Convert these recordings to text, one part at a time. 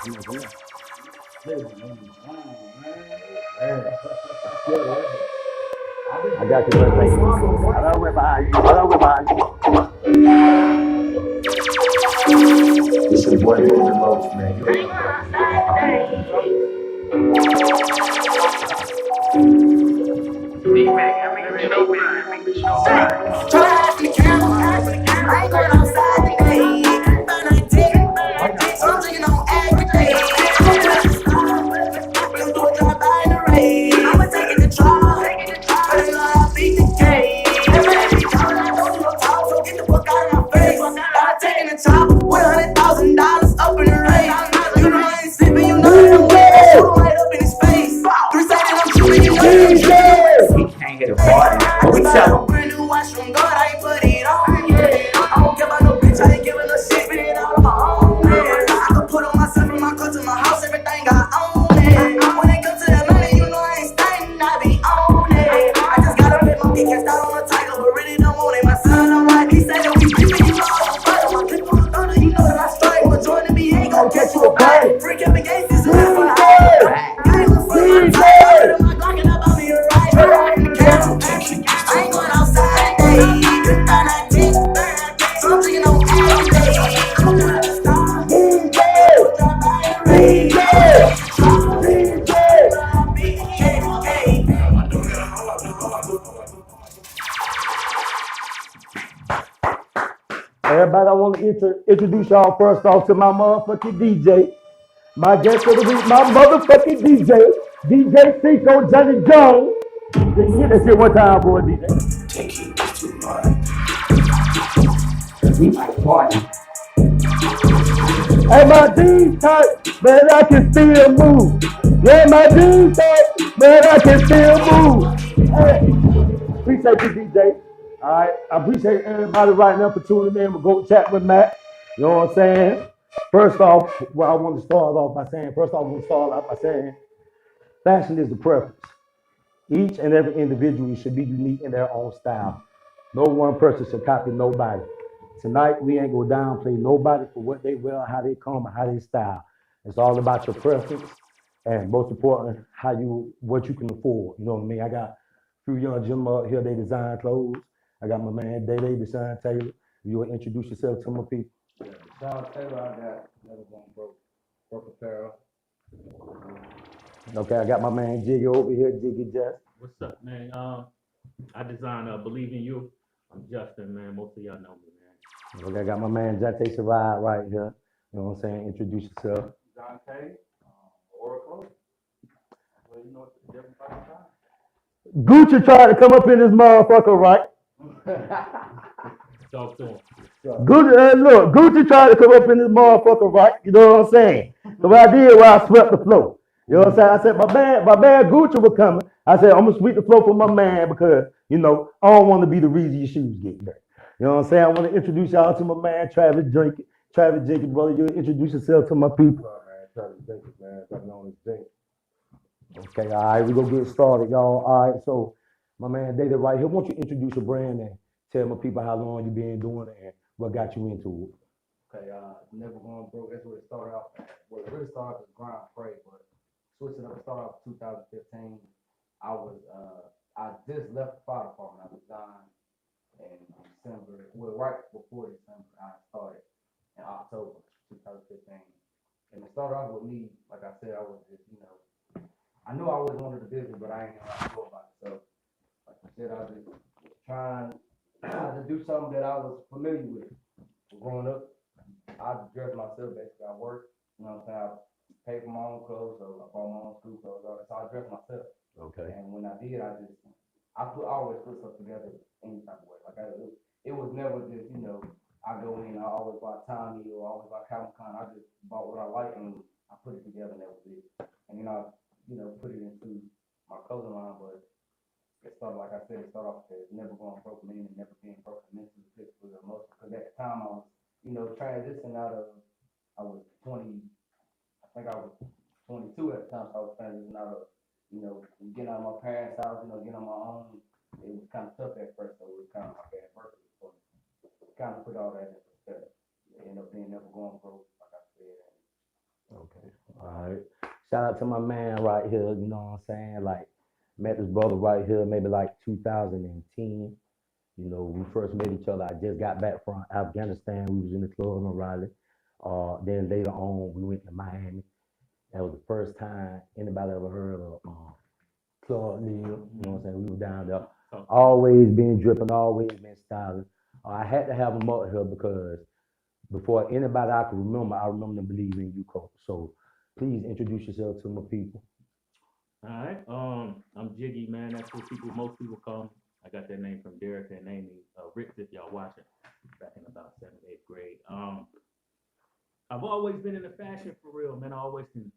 I got you, brother. I don't wait behind you. I don't wait behind you. This is what it is the most, man. I ain't going outside today. But I did. So I'm drinking on every day. Let's do a drive by the rain. I'ma take it to trial. But I know I'll beat the game. I don't do no talk, so get the fuck out of my face. Gotta take it to top with $100,000 up in the race. You know I ain't sleeping, you know that I'm wet. Shoot him right up in his face. 3 seconds, I'm shooting, you know that I'm We can't hit a party, but we tell them. brand new watch from God, I ain't put it on, yeah. I don't care about no bitch, I ain't giving a shit, but it all on my own, man. I can put on myself from my car to my house, everything I own it. When it comes to that money, you know I ain't stunting, I be on it. I just gotta let my get out on a tiger, but really don't want it. My son don't like me, say that we creeping, you know I'm fight. My clip on the thunder, you know that I strike. But joining me ain't gon' catch you a bite. Free Kevin Gates is a half a high. Gang was from my tight, I heard my Glock and about me a right. In the count, I ain't going outside today. So I'm drinking on every day. I'm trying to stop. Everybody, I want to introduce y'all first off to my motherfucking DJ. My guest of the week, my motherfucking DJ. DJ Cinco Johnny Jones. Hit that shit one time, boy, DJ. Take it to mine. We like party. Hey, my jeans tight, man, I can still move. Yeah, my jeans tight, man, I can still move. Hey, appreciate you, DJ. All right, I appreciate everybody right now for tuning in. We'll go chat with Matt. You know what I'm saying? First off, what I want to start off by saying, fashion is the preference. Each and every individual should be unique in their own style. No one person should copy nobody. Tonight, we ain't gonna downplay nobody for what they wear, how they come, or how they style. It's all about your preference, and most important, what you can afford. You know what I mean? I got a few young gentlemen out here, they design clothes. I got my man DaDa Taylor. You will introduce yourself to my people. Jontae Sherrod, I got never going broke Apparel. Okay, I got my man Jiggy over here, Jiggy Just. What's up, man? I designed BELEVENÚ. I'm Justin, man. Most of y'all know me, man. Okay, I got my man Jontae Sherrod right here. You know what I'm saying? Introduce yourself. Jontae, Oracle. Well, you know what the difference about time? Gucci tried to come up in this motherfucker, right? Talk to him. Gucci tried to come up in this motherfucker, right? You know what I'm saying? So what I did was I swept the floor. You know what I'm saying? I said, my man Gucci was coming. I said, I'm gonna sweep the floor for my man because, you know, I don't want to be the reason your shoes get dirty. You know what I'm saying? I want to introduce y'all to my man Travis Jenkins. Travis Jenkins, brother, you introduce yourself to my people. What's up, man? Travis Jenkins, man. Better known as Jake. Okay, all right, we gonna get started, y'all. All right, so my man DaDa right here, why don't you introduce your brand and tell my people how long you been doing it and what got you into it? Okay, never going broke. That's what it started off. Well, it really started as grind pray, but switching up, started off 2015. I just left the fire department. I resigned in December. Well, right before December, I started in October 2015. And it started off with me, like I said, I was just, you know, I knew I always wanted the business, but I ain't know how to go about it. So, like I said, I just was trying to do something that I was familiar with. Growing up, I dressed myself basically. I worked, you know what I'm saying? I paid for my own clothes, so I bought my own school clothes. So I dressed myself. Okay. And when I did, I always put stuff together any type of way. It was never just, you know, I go in, I always buy Tommy or I always buy Calvin Klein. I just bought what I like and I put it together and that was it. And put it into my clothing line, but it started, like I said, it started off as never going broke, meaning never being broke mentally, physically, or emotionally. Because at the time I was, transitioning out of, I was 20, I think I was 22 at the time, so I was transitioning out of, getting out of my parents' house, getting on my own. It was kind of tough at first, so it was kind of my bad first. So kind of put all that in perspective. It ended up being never going broke, like I said. Okay. shout out to my man right here, you know what I'm saying? Like, met this brother right here, maybe like 2010. You know, we first met each other. I just got back from Afghanistan. We was in the club in Raleigh. Then later on, we went to Miami. That was the first time anybody ever heard of Club Neil. You know what I'm saying? We were down there. Always been dripping, always been styling. I had to have him up here because before anybody I could remember, I remember them believing in you, coach. So please introduce yourself to my people. All right. I'm Jiggy, man. That's what most people call me. I got that name from Derek and Amy Ricks, if y'all watching, back in about 7th, 8th grade. I've always been in the fashion for real, man. I always can,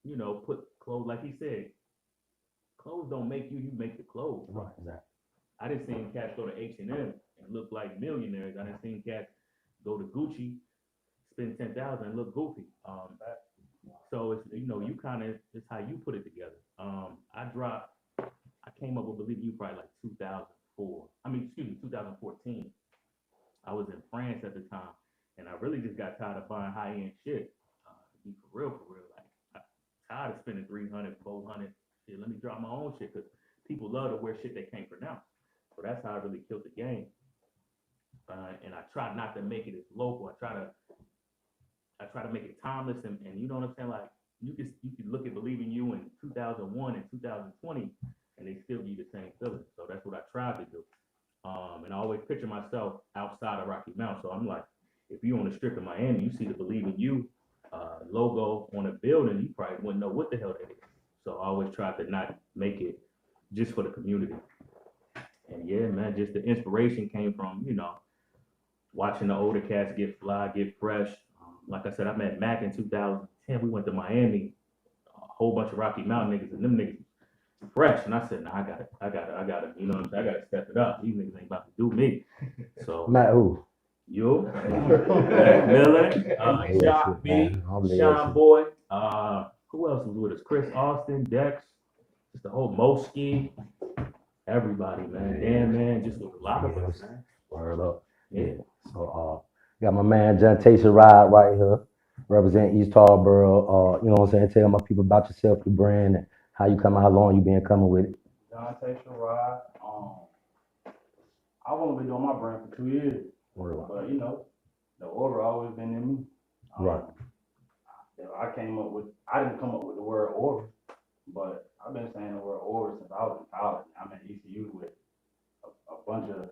you know, put clothes, like he said, clothes don't make you, you make the clothes. Right, exactly. I didn't see cats go to H&M and look like millionaires. I didn't see cats go to Gucci, spend $10,000 and look goofy. So it's, you know, you kind of, it's how you put it together. I came up with Believe You probably like 2014. I was in France at the time, and I really just got tired of buying high-end shit. To be for real. Like, I'm tired of spending $300, $400. Shit, let me drop my own shit, because people love to wear shit they can't pronounce. So that's how I really killed the game. And I try not to make it as local. I try to make it timeless, and you know what I'm saying? Like, you can look at Believe in You in 2001 and 2020, and they still give you the same feeling. So that's what I tried to do. And I always picture myself outside of Rocky Mount. So I'm like, if you're on the strip in Miami, you see the Believe in You logo on a building, you probably wouldn't know what the hell that is. So I always tried to not make it just for the community. And yeah, man, just the inspiration came from, you know, watching the older cats get fly, get fresh. Like I said, I met Mac in 2010. We went to Miami, a whole bunch of Rocky Mountain niggas, and them niggas fresh. And I said, nah, I got it. You know what I'm saying? I got to step it up. These niggas ain't about to do me. So Matt who? You, Macmilli, Shock B, Sean Boy. Who else was with us? Chris Austin, Dex, just the whole Moski, everybody, man. Damn, man, just a lot of us, man. Word up. Yeah. So got my man Jontae Sherrod right here, represent East Tarboro. You know what I'm saying? Tell my people about yourself, your brand, and how you come, how long you been coming with it. Jontae Sherrod. I've only been doing my brand for 2 years. Word up. But you know, the order always been in me. Right. I didn't come up with the word order, but I've been saying the word order since I was in college. I'm at ECU with a bunch of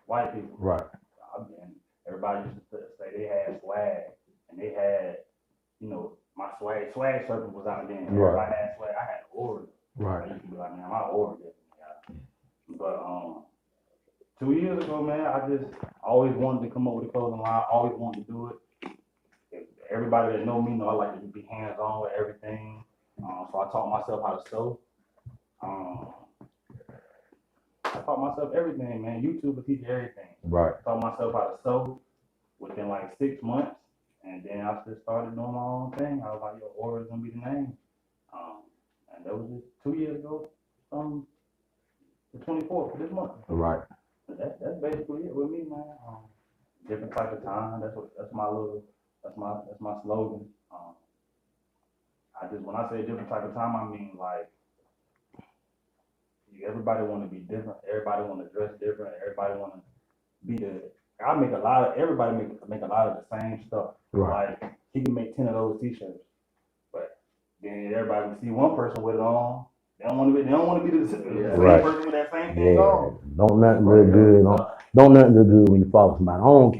white people. Right. And everybody used to say they had swag, and they had, you know, my swag circle was out there. And right. Everybody had swag. I had order. Right. I used to be like, man, my order. But 2 years ago, man, I just always wanted to come up with a clothing line. Always wanted to do it. Everybody that know me know I like to be hands-on with everything. So I taught myself how to sew. I taught myself everything, man. YouTube will teach you everything. Right. I taught myself how to sew within like 6 months, and then I just started doing my own thing. I was like, yo, Aura is gonna be the name. And that was just 2 years ago, the 24th of this month. Right. That's basically it with me, man. Different type of time. That's my slogan. When I say different type of time, I mean like everybody want to be different. Everybody want to dress different. Everybody want to be everybody make a lot of the same stuff. Right. Like he can make 10 of those t-shirts, but then everybody can see one person with it on. They don't want to be the same person with that same thing on. Don't nothing look good. Don't nothing look good when you follow somebody. I don't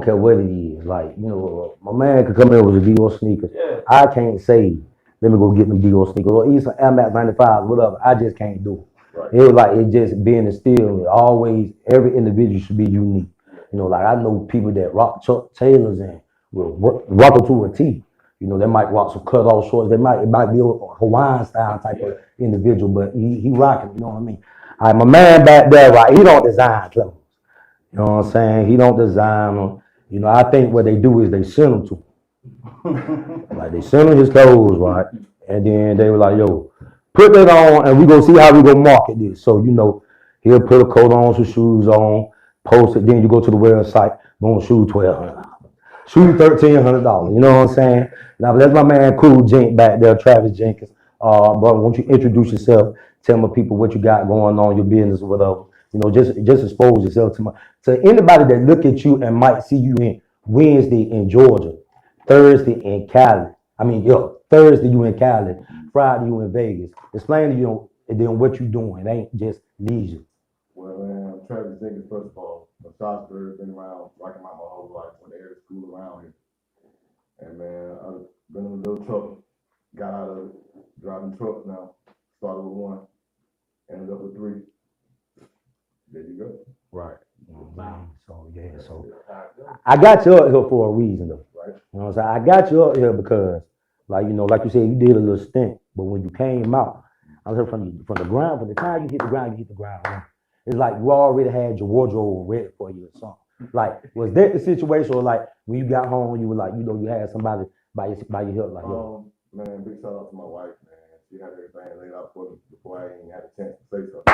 care what it is. Like, you know, my man could come in with a Dior sneakers. Yeah. I can't say, let me go get them Dior sneakers or even some Air Max 95s, whatever. I just can't do it. Right. It was like it just being instilled. Always, every individual should be unique. You know, like I know people that rock Chuck Taylors and will rock them to a T. You know, they might rock some cut off shorts. It might be a Hawaiian style type of individual, but he rocking. You know what I mean? All right, my man back there, right? He don't design clothes. You know what I'm saying? He don't design them. You know, I think what they do is they send them to him. Like they send him his clothes, right? And then they were like, yo, put that on and we gonna see how we gonna market this. So, you know, he'll put a coat on, some shoes on, post it, then you go to the website, boom, shoes $1,200. Shoot $1,300. You know what I'm saying? Now that's my man Cool Jink back there, Travis Jenkins. Brother, won't you introduce yourself? Tell my people what you got going on, your business, whatever. You know, just expose yourself to anybody that look at you and might see you in Wednesday in Georgia, Thursday in Cali. Thursday you in Cali, Friday you in Vegas. Explain to you and then what you doing. It ain't just leisure. Well, man, I'm Travis Jenkins, first of all. I'm Strasburg, been around, rocking out my whole life, went to every school around here. And man, I've been in a little trouble, got out of it, driving trucks now. Started with 1, ended up with 3. There you go. Right. So I got you up here for a reason though. Right. You know what I'm saying? I got you up here because, like you said, you did a little stint, but when you came out, I was here from the ground, from the time you hit the ground, man. It's like you already had your wardrobe ready for you or something. Like, was that the situation, or like when you got home, you were like, you had somebody by your hip, like, man, big shout out to my wife, man. She had everything laid out for me before I even had a chance to say something.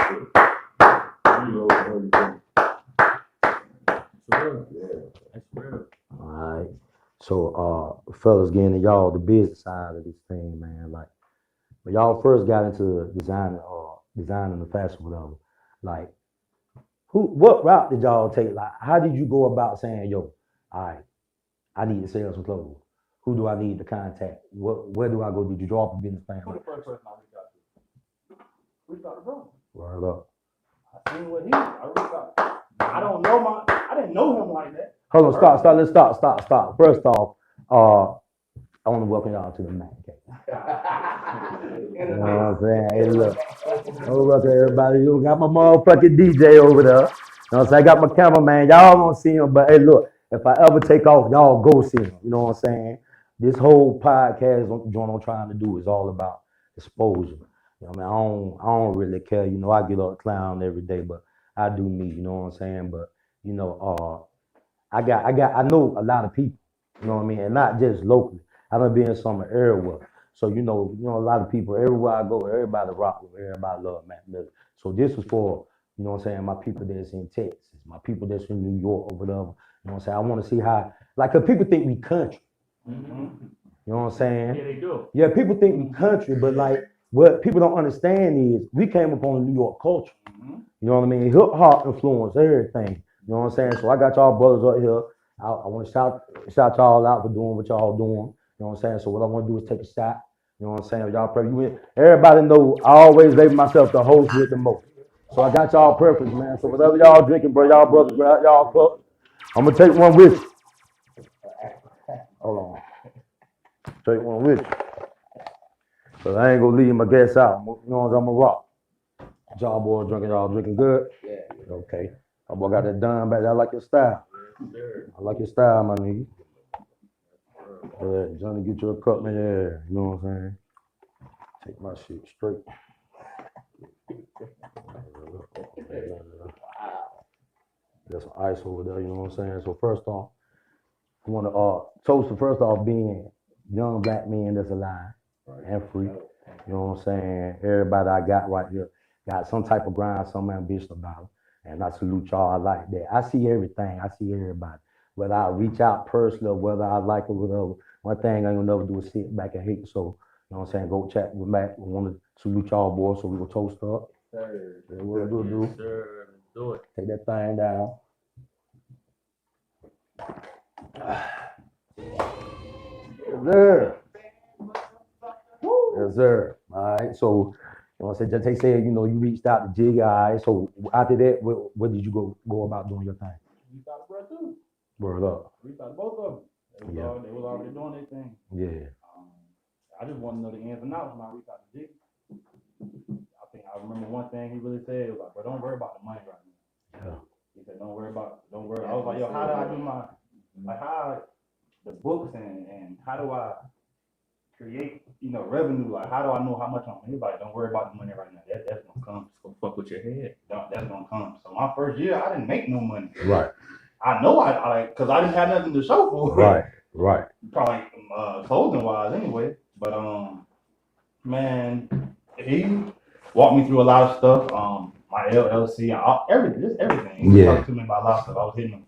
That's real. all right. So, fellas, getting to y'all the business side of this thing, man. Like, when y'all first got into designing the fashion, whatever. Like, what route did y'all take? Like, how did you go about saying, yo, all right, I need to sell some clothes? Who do I need to contact? Where do I go? Did you draw up a business plan? Who the first person I reached out to? We started bro. Word up. I seen what I reached out. I didn't know him like that. Hold on, let's stop. First off, I want to welcome y'all to the Mac Cave. You know what I'm saying? Hey, look. Hold up to everybody. You got my motherfucking DJ over there. You know what I'm saying? I got my cameraman. Y'all won't see him, but hey, look. If I ever take off, y'all go see him. You know what I'm saying? This whole podcast, what I'm trying to do is all about exposure. You know what I mean? I don't really care. You know, I get up clown every day, but I do me. You know what I'm saying? But you know, I know a lot of people. You know what I mean? And not just locally. I done been somewhere everywhere. So you know, a lot of people everywhere I go, everybody rock with, everybody love Macmilli. So this was for, you know what I'm saying, my people that's in Texas, my people that's in New York or whatever. You know what I'm saying? I want to see how, like, cause people think we country. Mm-hmm. You know what I'm saying? Yeah, they do. Yeah, people think we country, but like, what people don't understand is we came up on the New York culture. Mm-hmm. You know what I mean? Hip hop influenced everything. You know what I'm saying? So I got y'all brothers up here. I want to shout y'all out for doing what y'all doing. You know what I'm saying? So what I want to do is take a shot. You know what I'm saying? Y'all pray. Everybody know I always label myself the host with the most. So I got y'all purpose, man. So whatever y'all drinking, bro, y'all brothers, grab y'all cup. I'm gonna take one with you. Hold on. Take one with you. So I ain't gonna leave my guests out. You know what I'm gonna rock. Y'all boys drinking, y'all drinking good? Yeah. Okay. I boy got that done back there. I like your style. I like your style, my nigga. Johnny, get you a cup, man. Yeah, you know what I'm saying? Take my shit straight. Got some ice over there, you know what I'm saying? So first off, I want to toast the first off being young black men that's alive and free. You know what I'm saying? Everybody I got right here got some type of grind, some ambition about it. And I salute y'all. I like that. I see everything. I see everybody. Whether I reach out personally or whether I like it, whatever. One thing I ain't gonna never do is sit back and hate. So, you know what I'm saying? Go chat with Mac. We want to salute y'all, boys. So we gonna toast up. Yeah, what we'll do. Sure, do it. Take that thing down. Yes, sir. Yes, sir. All right. So, you know what I'm saying? Jontae said, you know, you reached out to Jig. All right. So after that, what did you go about doing your thing? We started bro too. Word up. We started both of them. They was already doing their thing. Yeah. I just want to know the ins and outs when I reached out to Jig. I remember one thing he really said was like, bro, don't worry about the money right now. Yeah. He said, don't worry. I was like, yo, how do I do how the books and how do I create, revenue? Like, how do I know how much I'm? He was like, don't worry about the money right now. That's gonna come. Just gonna fuck with your head. That's gonna come. So my first year, I didn't make no money. Right. I know because I didn't have nothing to show for it. Right. Probably clothing wise anyway. But man, he walked me through a lot of stuff. My LLC, everything. He Yeah. talked to me about a lot of stuff. I was hitting him.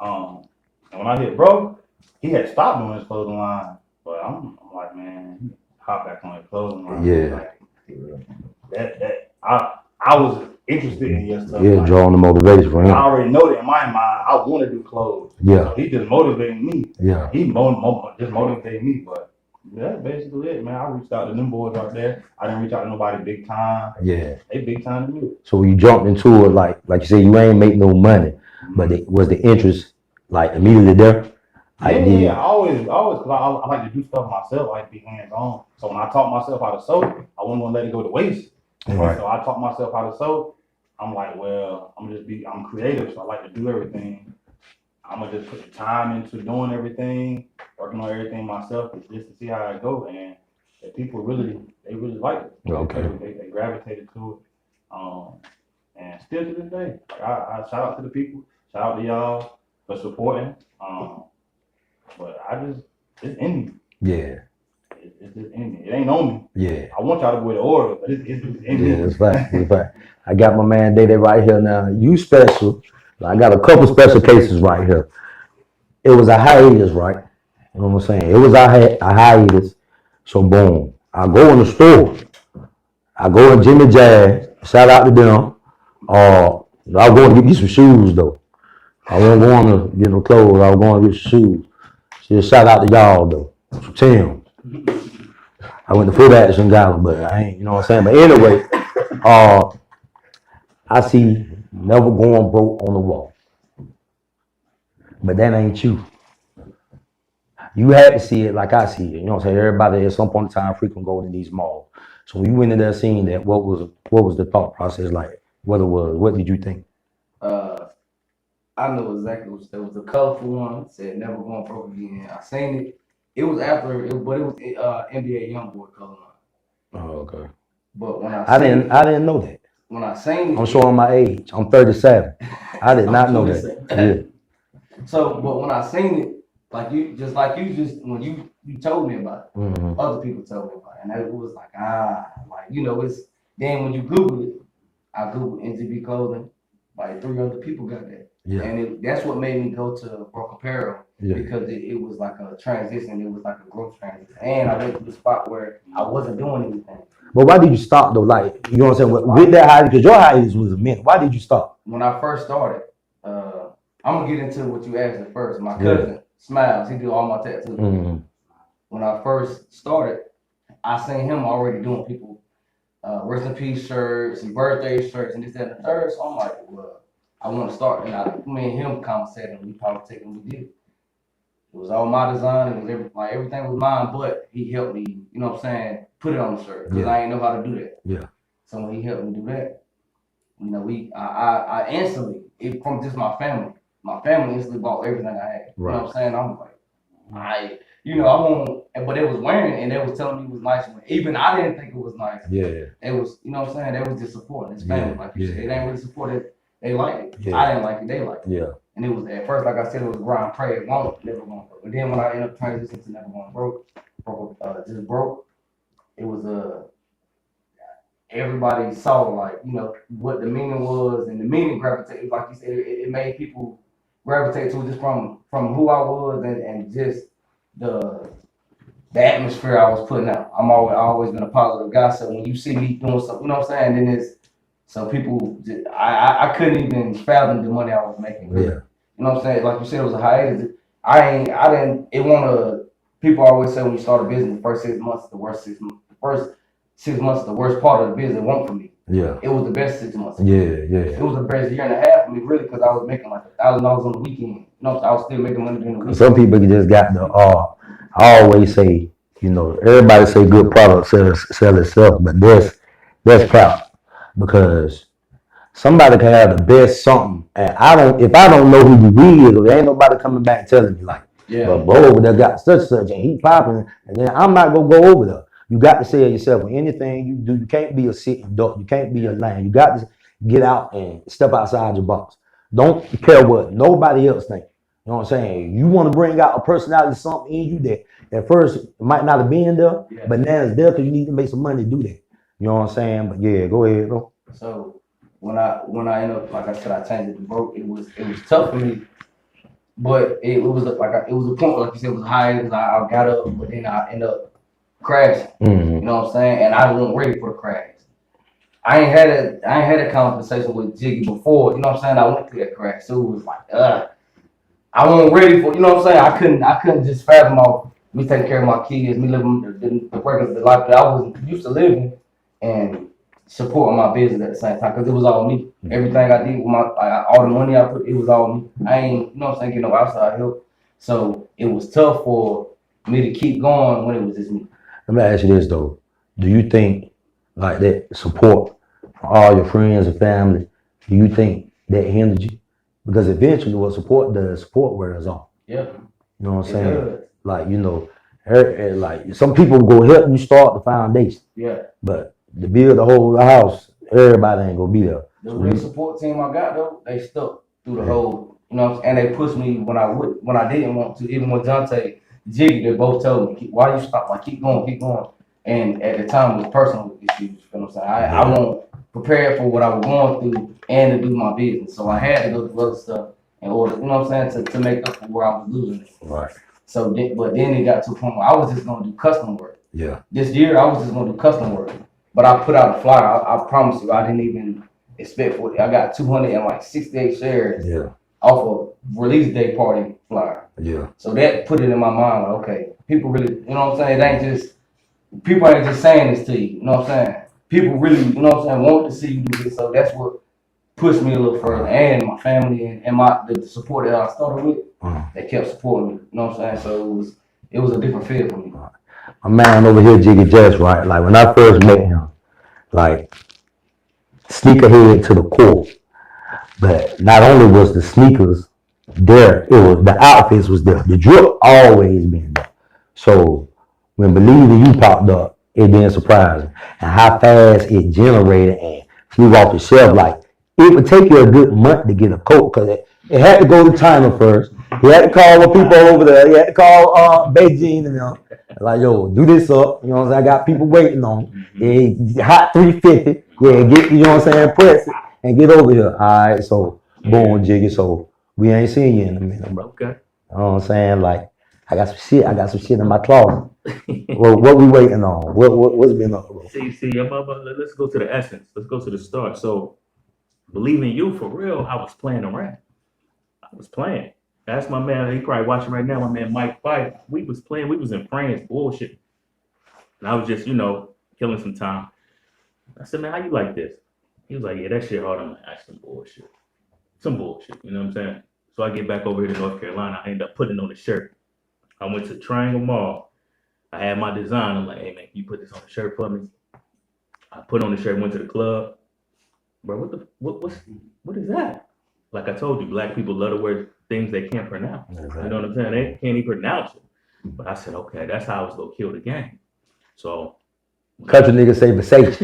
And when I hit bro, he had stopped doing his clothing line, but I'm like, man, hop back on his clothing line. Yeah. Like, I was interested in your stuff. Yeah, like, drawing the motivation for I him. already know that in my mind, I want to do clothes. Yeah. So he just motivated me. Yeah. He just motivated me, but that's basically it, man. I reached out to them boys right there. I didn't reach out to nobody big time. Yeah. They big time to me. So when you jumped into it, like you said, you ain't make no money, but was the interest like immediately there? Yeah, I always, cause I like to do stuff myself. I like to be hands on. So when I taught myself how to sew, I wasn't gonna let it go to waste. Right. So I taught myself how to sew. I'm like, well, I'm creative, so I like to do everything. I'm gonna just put the time into doing everything, working on everything myself, just to see how it go. And the people really like it. Okay. They gravitated to it. And still to this day, like I shout out to the people, shout out to y'all for supporting. But it's in me. Yeah. It's just in me. It ain't on me. Yeah. I want y'all to wear the order, but it's in me. Yeah, that's right. That's right. I got my man DaDa right here now. You special. I got a couple special cases right here. It was a hiatus, right? You know what I'm saying? It was a hiatus. So boom. I go in the store. I go in Jimmy Jazz. Shout out to them. I was going to get me some shoes though. I wasn't going to get no clothes. I was going to get some shoes. So shout out to y'all though. Some Tim. I went to Foot Action Gala, but I ain't, you know what I'm saying? But anyway, I see never going broke on the wall. But that ain't you. You had to see it like I see it. You know what I'm saying? Everybody at some point in time frequent go to these malls. So when you went in there seeing that, what was the thought process like? What did you think? I know exactly what there was a colorful one, said never going broke again. I seen it. It was after it, but it was NBA YoungBoy color line. Oh, okay. But when I didn't know that. When I seen it, I'm showing my age. I'm 37. I did not know that. Yeah. So, but when I seen it, when you told me about it, Mm-hmm. other people told me about it, and it was like it's then when you Google it, I Googled NGB clothing, like 3 other people got that. Yeah. And that's what made me go to Apparel, Yeah. because it was like a transition. It was like a growth transition. And I went to the spot where I wasn't doing anything. But why did you stop though? Like, you know what I'm saying? With that hiatus, because your hiatus was a minute. Why did you stop? When I first started, I'm going to get into what you asked at first. My cousin, Smiles, he did all my tattoos. Mm-hmm. When I first started, I seen him already doing people rest in peace shirts and birthday shirts and this, that, and the third. So I'm like, well, I want to start. And me and him conversated, and we politicking, and we did it. It was all my design. It was everything was mine, but he helped me, you know what I'm saying, put it on the shirt, because I ain't know how to do that. Yeah. So when he helped me do that, you know, I instantly, from just my family instantly bought everything I had. Right. You know what I'm saying? I'm like, I won't, but they was wearing it and they was telling me it was nice. Even I didn't think it was nice. Yeah. It was, you know what I'm saying? They was just supporting his family. Like you said, they didn't really support it. They liked it. Yeah. I didn't like it. They liked it. Yeah. And it was, at first, like I said, it was grind, pray, it won't, never going broke. And then when I ended up transitioning to never going broke, it was everybody saw, like, you know, what the meaning was, and the meaning gravitated, like you said, it made people gravitate to it just from who I was and just the atmosphere I was putting out. I always been a positive guy, so when you see me doing something, you know what I'm saying, then it's, so people, I couldn't even fathom the money I was making. Really. Yeah. You know what I'm saying? Like you said, it was a hiatus. People always say when you start a business, the first 6 months is the worst 6 months. The first 6 months is the worst part of the business. It wasn't for me. Yeah. It was the best 6 months. Yeah. It was the best year and a half for me, really, because I was making like $1,000 on the weekend. You know, I was still making money during the weekend. Some people just got the, I always say, you know, everybody say good product sell itself, but that's crap. Because somebody can have the best something, and if I don't know who you is, there ain't nobody coming back telling me like, but bro over there got such and he popping, and then I'm not gonna go over there. You got to sell yourself. With anything you do, you can't be a sitting duck. You can't be a lamb. You got to get out and step outside your box. Don't care what nobody else think. You know what I'm saying? You want to bring out a personality, something in you that at first might not have been there, but now it's there because you need to make some money to do that. You know what I'm saying? But yeah, go ahead, bro. So when I ended up, like I said, I changed it to broke. It was tough for me But it was like it was a point, like you said, it was high. It was, I got up, but then I ended up crashing. Mm-hmm. You know what I'm saying? And I wasn't ready for the crash. I ain't had a conversation with Jiggy before. You know what I'm saying? I went through that crash, so it was like, I wasn't ready for. You know what I'm saying? I couldn't just fathom off me taking care of my kids, me living the regular life that I was used to living, and supporting my business at the same time, because it was all me. Everything I did with all the money I put, it was all me. I ain't, you know what I'm saying, get no outside help. So it was tough for me to keep going when it was just me. Let me ask you this though. Do you think like that support from all your friends and family, do you think that hindered you? Because eventually what support does, support wears off. Yeah. You know what I'm saying? Like, you know, like some people go help you start the foundation. Yeah. But to build the whole house, everybody ain't gonna be there. The real support team I got though, they stuck through the whole, you know, and they pushed me when I didn't want to. Even with Jontae, Jiggy, they both told me, "Why you stop? Like keep going." And at the time, it was personal issues. You know what I'm saying? I wasn't prepared for what I was going through and to do my business, so I had to go through other stuff in order, you know what I'm saying, to make up for where I was losing it. Right. So, but then it got to a point where I was just gonna do custom work. Yeah. This year, I was just gonna do custom work. But I put out a flyer. I promise you, I didn't even expect for it. I got 268 shares off of release day party flyer. Yeah. So that put it in my mind, like, okay, people really, you know what I'm saying? It ain't just, people ain't just saying this to you, you know what I'm saying? People really, you know what I'm saying, want to see you do this. So that's what pushed me a little further. And my family and the support that I started with, they kept supporting me, you know what I'm saying? So it was a different feel for me. My man over here, Jiggy Just, right? Like when I first met him, like sneakerhead to the core. But not only was the sneakers there, it was the outfits was there. The drip always been there. So when Believe You popped up, it been surprising. And how fast it generated and flew off the shelf. Like it would take you a good month to get a coat because it had to go to China first. He had to call the people over there. He had to call Beijing and them. Like, yo, do this up. You know what I'm saying? I got people waiting on. Yeah, hot 350. Yeah, get, you know what I'm saying? Press it and get over here. All right, so boom, Jiggy. So we ain't seeing you in a minute, bro. Okay. You know what I'm saying? Like, I got some shit in my closet. What we waiting on? What's been up, bro? See, let's go to the essence. Let's go to the start. So, Believe in You, for real, I was playing around. I was playing. That's my man. He probably watching right now. My man Mike Fife. We was playing. We was in France, bullshit. And I was just, you know, killing some time. I said, man, how you like this? He was like, yeah, that shit hard. I'm like, that's some bullshit. Some bullshit. You know what I'm saying? So I get back over here to North Carolina. I end up putting on the shirt. I went to Triangle Mall. I had my design. I'm like, hey man, can you put this on the shirt for me? I put on the shirt. Went to the club. Bro, what is that? Like I told you, black people love to wear things they can't pronounce. You know what I'm saying? They can't even pronounce it. But I said, okay, that's how I was gonna kill the game. So country nigga say Versace.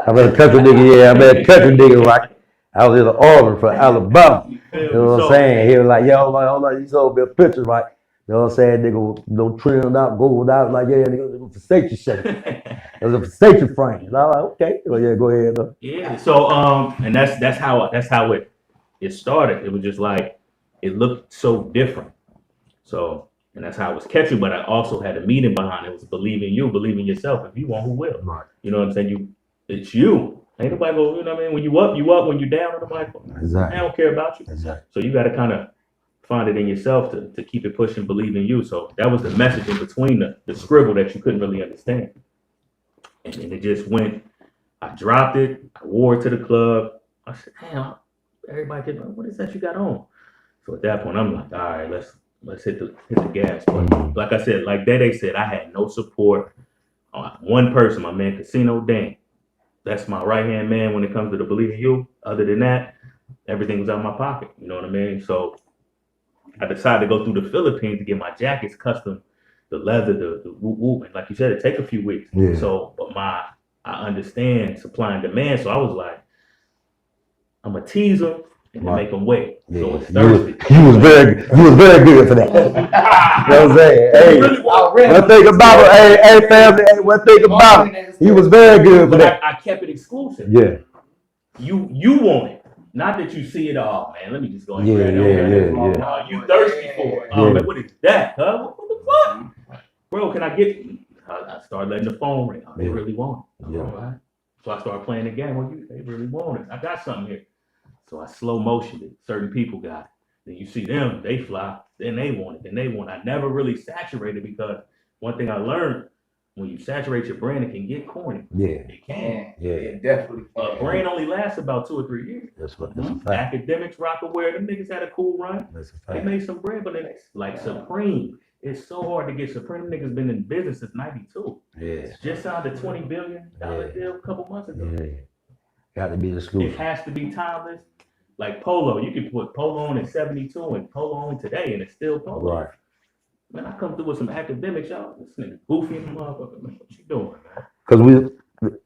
I mean country nigga, yeah, I mean country nigga, right? I was in the Auburn for Alabama. You know what I'm saying? He was like, yo, hold on, you showed me a picture, right? You know what I'm saying? Nigga, no trimmed out, gold out, like, yeah, nigga, it was a Versace shirt. It was a Versace frame. And I was like, okay, well, yeah, go ahead. Though. Yeah, so and that's how it started. It was just like it looked so different. So and that's how it was catchy, but I also had a meaning behind it. It was believe in you, believe in yourself. If you want, who will? Right. You know what I'm saying? It's you. Ain't nobody go, you know what I mean? When you up, you up. When you down, nobody go. Exactly. I don't care about you. Exactly. So you got to kind of find it in yourself to keep it pushing, believe in you. So that was the message in between the scribble that you couldn't really understand. And then it just went, I dropped it, I wore it to the club. I said, damn, everybody get, what is that you got on? So at that point, I'm like, all right, let's hit the gas. But like I said, like DaDa said, I had no support. One person, my man Casino Dan. That's my right-hand man when it comes to the believe in you. Other than that, everything was out of my pocket. You know what I mean? So I decided to go through the Philippines to get my jackets custom, the leather, the woo. And like you said, it take a few weeks. Yeah. So, but I understand supply and demand. So I was like, I'm going to tease them and make them wait. Yeah. So it's Thursday. You was very good for that. You know what I'm saying? Hey, one thing about it, hey, family, one thing about it, he was very good for that. I kept it exclusive. Yeah. You want it. Not that you see it all, man. Let me just go and Yeah, grab yeah. that. You thirsty for it. Oh, Yeah. man, what is that, huh? What the fuck? Bro, can I get I started letting the phone ring. Oh, they Yeah. really want it. Yeah. All right. So I started playing the game. Well, they really want it. I got something here. So I slow motioned it. Certain people got it. Then you see them, they fly. Then they want it. Then they want it. I never really saturated because one thing I learned, when you saturate your brand, it can get corny. Yeah. It can. Yeah. It definitely. A brand only lasts about 2 or 3 years. That's a fact. Academics, Rockaware, them niggas had a cool run. That's a They fact. made some bread, but it's like Supreme. It's so hard to get Supreme. Niggas been in business since '92. Yeah. Just signed a $20 billion deal a couple months ago. Yeah. Got to be It exclusive. has to be timeless. Like Polo, you can put Polo on in '72 and Polo on today, and it's still Polo. Right. Man, I come through with some academics, y'all. This nigga goofy in the motherfucker, man. What you doing, man? Because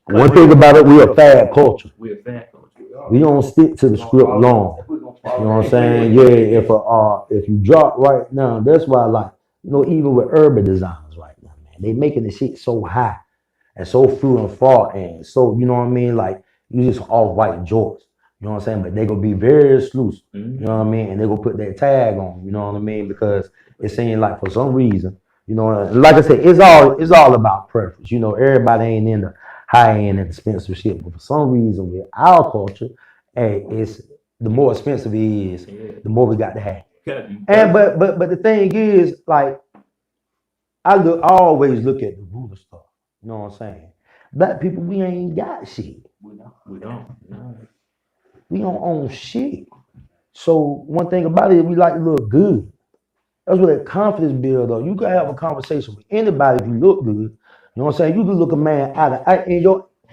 one thing about it, we a fad culture. We a fat culture. We don't stick to the script long. You know what I'm saying? Yeah, if you drop right now, that's why even with urban designs right now, man, they making the shit so high and so few and far and so, you know what I mean? Like, you just off-white jorts. You know what I'm saying? But they gonna be very exclusive. You know what I mean? And they gonna put that tag on, you know what I mean? Because it seems like for some reason, you know, like I said, it's all about preference. You know, everybody ain't in the high-end and expensive shit, but for some reason with our culture, it's the more expensive it is, the more we got to have. And but the thing is, like, I always look at the root of stuff. You know what I'm saying? Black people, we ain't got shit. We don't. We don't own shit. So one thing about it, we like to look good. That's what that confidence build though. You can have a conversation with anybody if you look good. You know what I'm saying? You can look a man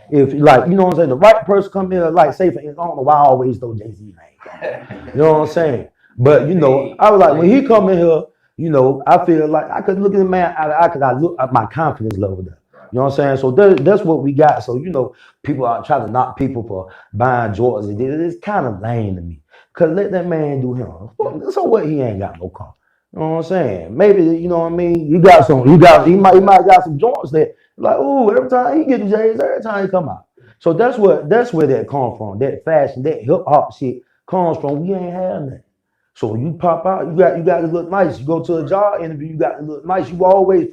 if like, you know what I'm saying, the right person come here, like say for instance, I don't know why I always throw Jay-Z name. You know what I'm saying? But you know, I was like, when he come in here, you know, I feel like I could look at the man eye to eye because I look at my confidence level there. You know what I'm saying? So that's what we got. So, you know, people are trying to knock people for buying Jordans. It's kind of lame to me. Because let that man do him. So what? He ain't got no car. You know what I'm saying? Maybe, you know what I mean? He might got some joints that, like, ooh, every time he get the J's, every time he come out. So that's where that come from. That fashion, that hip hop shit comes from. We ain't have nothing. So when you pop out, you got to look nice. You go to a job interview, you got to look nice. You always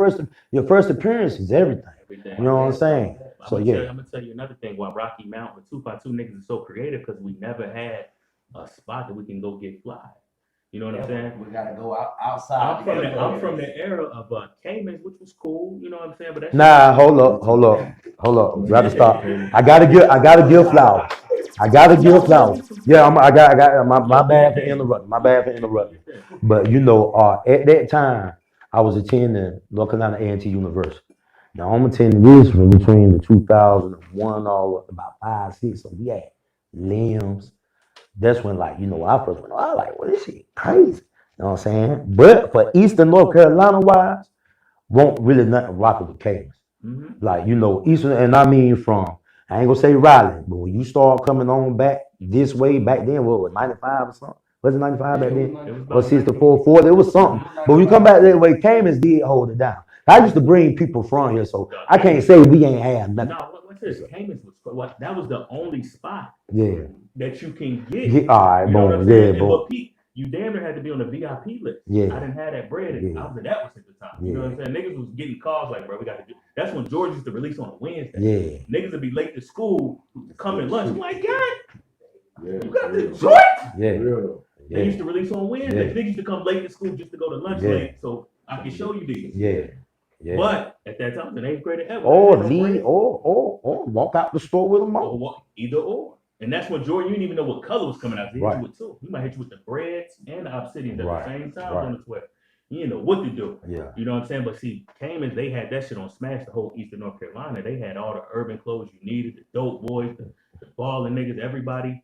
your first appearance is everything. You know what I'm saying? So I'm yeah. gonna tell you another thing. Why Rocky Mount with 2x2 niggas is so creative because we never had a spot that we can go get fly. You know what I'm saying? We gotta go outside. I'm from the era of Caymans, which was cool. You know what I'm saying? But that's Hold up. We gotta stop. I gotta give flowers. Yeah, I got my bad for interrupting. But you know, at that time, I was attending North Carolina A&T University. Now I'm attending this from between the 2001 all about 5, 6. So we had limbs. That's when, like, you know, when I first went, I was like, well, this shit crazy. You know what I'm saying? But for Eastern North Carolina wise, won't really nothing rock with the Caymans. Like, you know, Eastern, and I mean from, I ain't gonna say Raleigh, but when you start coming on back this way, back then, what was 95 or something? Was it 95 back then? Or 64, 40? It was something. But when you come back that way, Caymans did hold it down. I used to bring people from here, so I can't say we ain't had nothing. No, what's this? Caymans was that was the only spot that you can get. Yeah, all right, you know boom, yeah, boom. You damn near had to be on the VIP list. Yeah. I didn't have that bread. I was at that was at the time. You know what I'm saying? Niggas was getting calls like, bro, we got to do. That's when George used to release on a Wednesday. Yeah. Niggas would be late to school, come at lunch. I'm like, God, you got the Yeah. joint? Yeah. They used to release on Wednesday. Yeah. Niggas used to come late to school just to go to lunch late, so I can show you these. Yeah. But at that time, the 8th grade ever. Or walk out the store with them all. Either or. And that's when Jordan, you didn't even know what color was coming out. He hit Right. you with two. He might hit you with the breads and the obsidians at Right. the same time Right. on the 12. You didn't know what to do. Yeah. You know what I'm saying? But see, Caymans, they had that shit on Smash, the whole Eastern North Carolina. They had all the urban clothes you needed, the dope boys, the balling niggas, everybody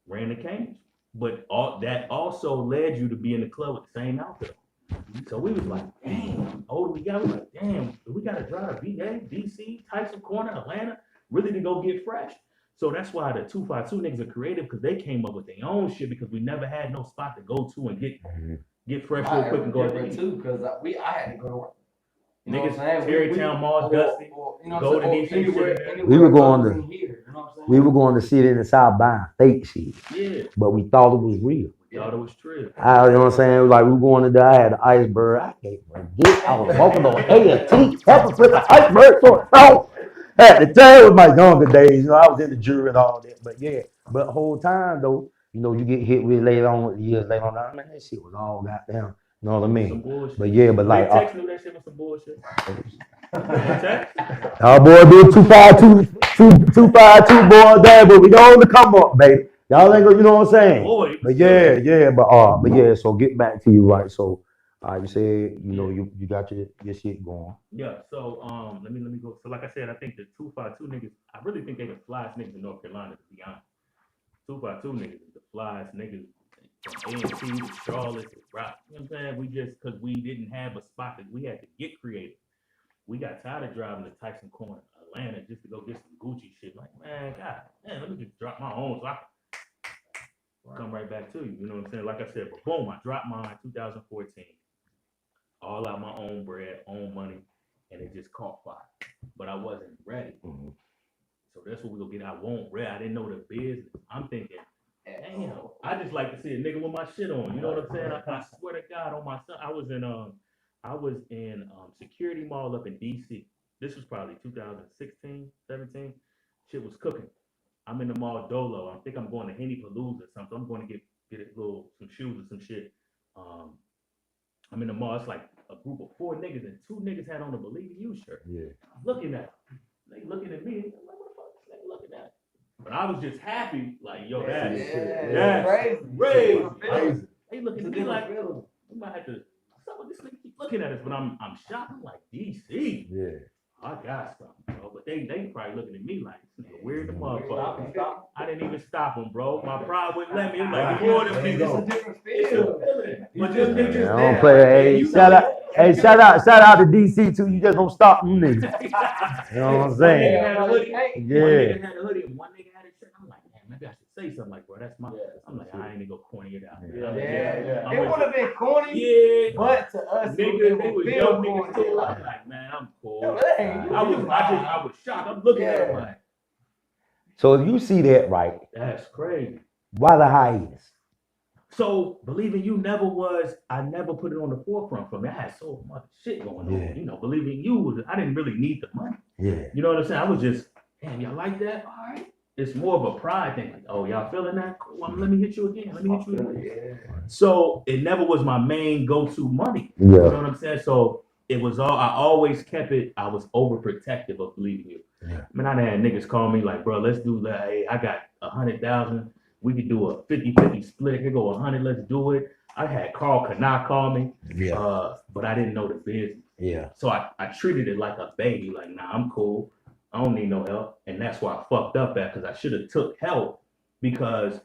ran the Caymans. But all that also led you to be in the club with the same outfit. So we was like, damn, older we got, we was like, damn, we got to drive VA, DC, Tyson Corner, Atlanta, really to go get fresh. So that's why the 252 niggas are creative, because they came up with their own shit, because we never had no spot to go to and get fresh real quick and go there too, because I had to go to work. You know what I'm Niggas, saying? Terrytown Mall, Dusty, You know go what to I'm these saying? shit Anywhere, there. anywhere We were going other to- than here, you know what I'm saying? We were going to sit in the South buying fake shit, Yeah, but we thought it was real. we thought it was true. You know what I'm saying? Like we were going to die, I had the iceberg. I can't forget. I was walking on A&T, helping with the iceberg sort of at the time it was my younger days. You know, I was in the jury and all that. But yeah, but the whole time though, you know, you get hit with later on, years later on. Man, that shit was all goddamn. You know what I Some mean? bullshit. But yeah, but like, Big Tex knew that shit was some bullshit. Big Tex? our boy did 252 boy there, but we on the come up, baby. Y'all ain't gonna, you know what I'm saying? Boy, But yeah, but yeah. So get back to you, right? So, you said, you know, you got your shit going. Yeah, so let me go. So like I said, I think the 252 niggas, I really think they the flyest niggas in North Carolina, to be honest. 252 niggas is the flyest niggas from A&T to Charlotte to Rock. You know what I'm saying? We just, cause we didn't have a spot that we had to get creative. We got tired of driving to Tyson Corner, Atlanta, just to go get some Gucci shit. Like, man, God, man, let me just drop my own so I can come right back to you. You know what I'm saying? Like I said, but boom, I dropped mine in 2014. All out my own bread, own money, and it just caught fire. But I wasn't ready. Mhm. So that's what we gonna get. I won't ready. I didn't know the business. I'm thinking, damn, I just like to see a nigga with my shit on. You know what I'm saying? I swear to God, on my son, I was in Security Mall up in DC. This was probably 2016, 17. Shit was cooking. I'm in the mall Dolo. I think I'm going to Henny Palooza or something. I'm going to get a little some shoes or some shit. I'm in the mall. It's like a group of 4 niggas and 2 niggas had on a BELEVENÚ shirt. Yeah. I'm looking at them. They looking at me. I'm like, what the fuck is they looking at? But I was just happy, like, yo, that's crazy. They looking at me like, we might have to. Some of this nigga keep looking at us, but I'm shocked. I'm like, DC. Yeah. I got something, bro. But they probably looking at me like, this nigga weird the motherfucker. I didn't even stop them, bro. My pride wouldn't let me. I'm like, ignore them niggas. It's a feeling. But them niggas I don't play. Hey, shout out to DC too. You just don't stop them niggas. You know what I'm saying? One nigga had a hoodie. Yeah. One nigga had a hoodie and one nigga had a shirt. I'm like, man, maybe I should say something like, bro, that's my. I'm like, I ain't even gonna corny it out. It would have been corny, Yeah. but to us, Niggas, they it was would young feel niggas corny. too. I'm like, man, I'm cool. Hey, I was shocked. I'm looking at him like, So if you see that right, that's crazy. why the hiatus? So BELEVENÚ I never put it on the forefront for me. I had so much shit going on. Yeah. You know, BELEVENÚ I didn't really need the money. Yeah. You know what I'm saying? I was just, damn, y'all like that? All right. It's more of a pride thing. Like, oh, y'all feeling that? Cool. Well, let me hit you again. So it never was my main go-to money. Yeah. You know what I'm saying? So it was I always kept it, I was overprotective of BELEVENÚ. Yeah. I mean, I had niggas call me like, bro, let's do that. Hey, I got 100,000. We could do a 50-50 split. Here go 100. Let's do it. I had Carl Kanai call me. Yeah. But I didn't know the business. Yeah. So I treated it like a baby. Like, nah, I'm cool. I don't need no help. And that's why I fucked up at, because I should have took help, because